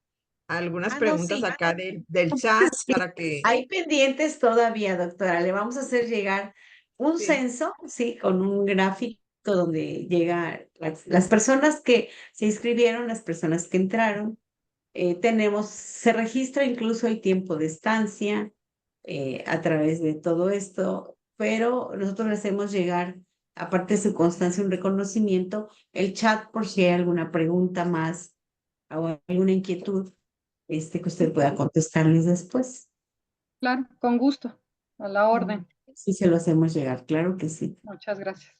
algunas no, preguntas sí. acá del chat Sí, para que... hay pendientes todavía, doctora. Le vamos a hacer llegar un Sí. censo, sí, con un gráfico donde llega las personas que se inscribieron, las personas que entraron. Se registra incluso el tiempo de estancia a través de todo esto, pero nosotros le hacemos llegar, aparte de su constancia, un reconocimiento, el chat por si hay alguna pregunta más o alguna inquietud que usted pueda contestarles después. Claro, con gusto, a la orden. Sí, se lo hacemos llegar, claro que sí. Muchas gracias.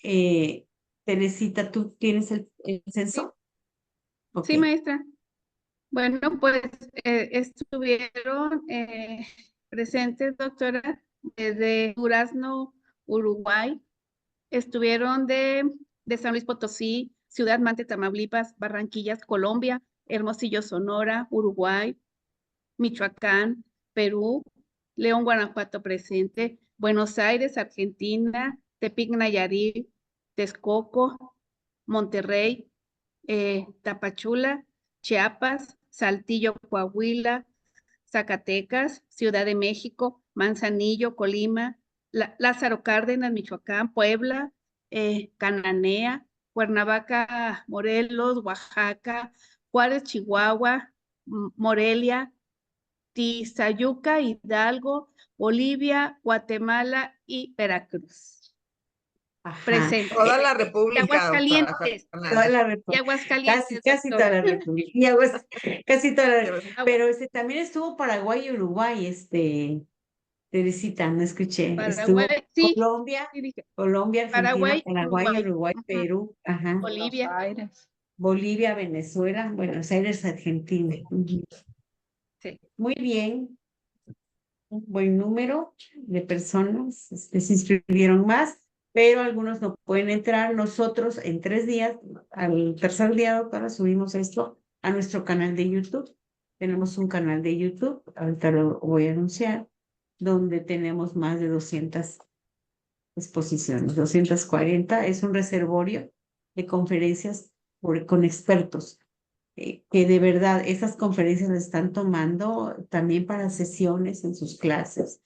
Eh, Teresita, ¿tú tienes el censo? Ok. Sí, maestra. Bueno, pues estuvieron presentes, doctora, desde Durazno, Uruguay, estuvieron de San Luis Potosí, Ciudad Mante, Tamaulipas, Barranquillas, Colombia, Hermosillo, Sonora, Uruguay, Michoacán, Perú, León, Guanajuato presente, Buenos Aires, Argentina, Tepic, Nayarit, Texcoco, Monterrey, Tapachula, Chiapas, Saltillo, Coahuila, Zacatecas, Ciudad de México, Manzanillo, Colima, Lázaro Cárdenas, Michoacán, Puebla, Cananea, Cuernavaca, Morelos, Oaxaca, Juárez, Chihuahua, Morelia, Tizayuca, Hidalgo, Bolivia, Guatemala y Veracruz. Ajá. Presente. Toda la Y República, doctora Aguascalientes. Fernanda. Toda la Y República. Aguascalientes, Casi toda la República. Casi toda la Pero también estuvo Paraguay y Uruguay, Teresita, no escuché. Estuvo Paraguay, sí, Colombia, sí dije. Colombia, Argentina, Paraguay, Paraguay, Uruguay, Uruguay, ujú, Perú, ajá. Bolivia. Buenos Aires. Bolivia, Venezuela, Buenos Aires, Argentina. Ujú. Sí. Muy bien. Un buen número de personas se inscribieron más, pero algunos no pueden entrar. Nosotros en 3 días, al tercer día, doctora, subimos esto a nuestro canal de YouTube. Tenemos un canal de YouTube, ahorita lo voy a anunciar, donde tenemos más de 200 exposiciones, 240. Es un reservorio de conferencias con expertos que de verdad esas conferencias las están tomando también para sesiones en sus clases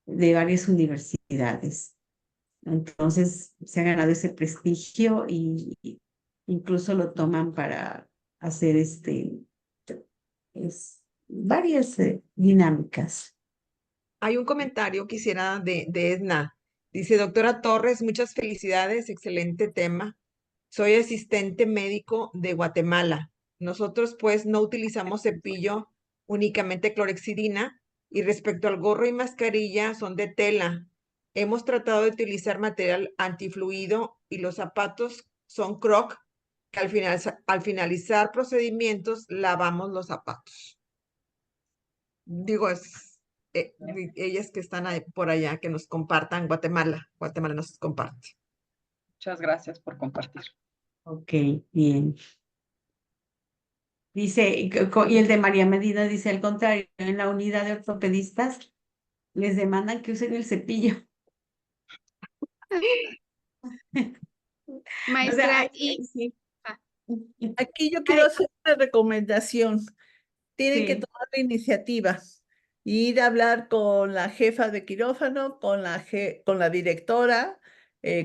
de varias universidades. Entonces se ha ganado ese prestigio y incluso lo toman para hacer varias dinámicas. Hay un comentario que quisiera de Edna. Dice, doctora Torres, muchas felicidades, excelente tema. Soy asistente médico de Guatemala. Nosotros pues no utilizamos cepillo, únicamente clorexidina, y respecto al gorro y mascarilla son de tela. Hemos tratado de utilizar material antifluido y los zapatos son Croc, que al finalizar procedimientos lavamos los zapatos. Digo, ellas que están por allá, que nos compartan Guatemala. Guatemala nos comparte. Muchas gracias por compartir. Ok, bien. Dice, y el de María Medina dice, al contrario, en la unidad de ortopedistas les demandan que usen el cepillo. O sea, Maestra, y sí. Aquí yo quiero hacer una recomendación. Tienen que Sí. tomar la iniciativa, ir a hablar con la jefa de quirófano, con la directora,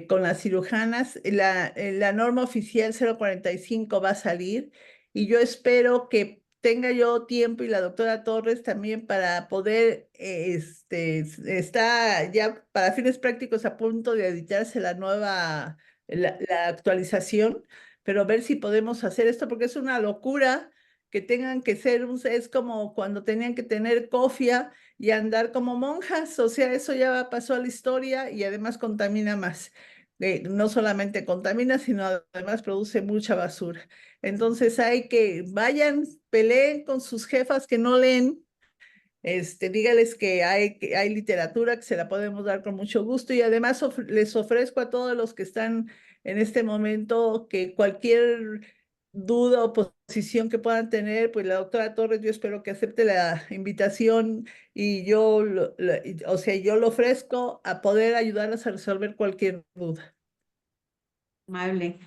con las cirujanas. La norma oficial 045 va a salir y yo espero que tenga yo tiempo y la doctora Torres también para poder, está ya para fines prácticos a punto de editarse la actualización, pero ver si podemos hacer esto porque es una locura que tengan que ser, es como cuando tenían que tener cofia y andar como monjas, o sea, eso ya pasó a la historia y además contamina más. No solamente contamina, sino además produce mucha basura. Entonces hay que, vayan, peleen con sus jefas que no leen, dígales que hay literatura que se la podemos dar con mucho gusto y además les ofrezco a todos los que están en este momento que cualquier duda o posición que puedan tener, pues la doctora Torres, yo espero que acepte la invitación y o sea, yo lo ofrezco a poder ayudarlas a resolver cualquier duda. Amable.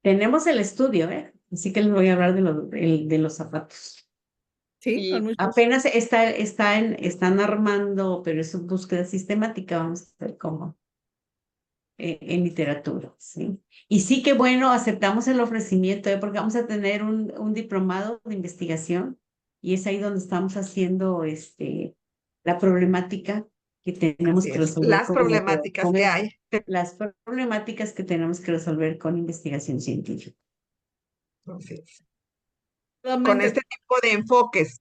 Tenemos el estudio, ¿eh? Así que les voy a hablar de los zapatos. Sí, Y con mucho gusto. Apenas están armando, pero es una búsqueda sistemática, vamos a ver cómo, en literatura, ¿sí? Y sí que bueno, aceptamos el ofrecimiento, porque vamos a tener un diplomado de investigación y es ahí donde estamos haciendo la problemática que tenemos Así que es. resolver Las problemáticas que hay. las problemáticas que tenemos que resolver con investigación científica. Así es. Con Solamente este tipo de enfoques,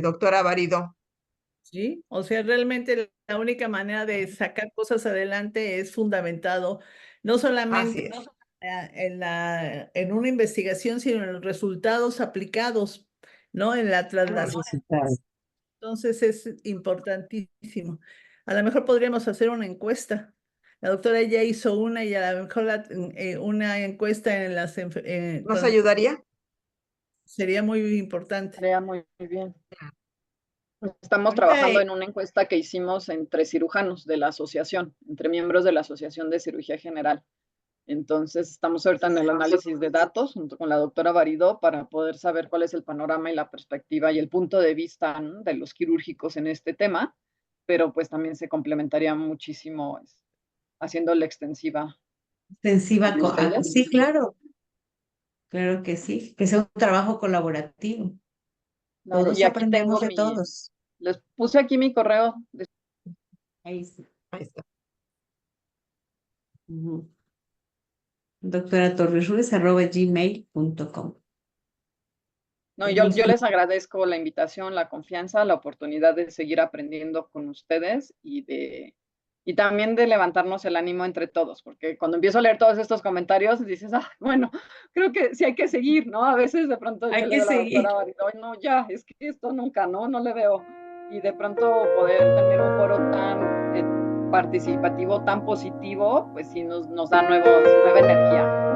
doctora Barido. sí, o sea, realmente la única manera de sacar cosas adelante es fundamentado, no Así solamente es. en una investigación, sino en los resultados aplicados, ¿no? En la traslación. Entonces es importantísimo. A lo mejor podríamos hacer una encuesta. La doctora ya hizo una y a lo mejor una encuesta ¿Nos ayudaría? sería muy importante. sería muy bien. Estamos Ahorita, trabajando en una encuesta que hicimos entre cirujanos de la asociación, entre miembros de la Asociación de Cirugía General. Entonces, estamos ahorita en el análisis de datos junto con la doctora Barido para poder saber cuál es el panorama y la perspectiva y el punto de vista, ¿no?, de los quirúrgicos en este tema, pero pues también se complementaría muchísimo haciéndole extensiva extensiva, con ustedes. sí, claro que sí, que sea un trabajo colaborativo. Claro, Todos y aquí aprendemos tengo de todos. les puse aquí mi correo. Ahí está. Ahí está. Ujú. doctoratorresruiz@gmail.com. No, yo les agradezco la invitación, la confianza, la oportunidad de seguir aprendiendo con ustedes y también de levantarnos el ánimo entre todos, porque cuando empiezo a leer todos estos comentarios dices, bueno, creo que sí hay que seguir, ¿no? A veces de pronto Hay yo le que digo a la seguir. doctora Barido, no, ya, es que esto nunca, no le veo. Y de pronto poder tener un foro tan participativo, tan positivo, pues sí nos da nueva energía.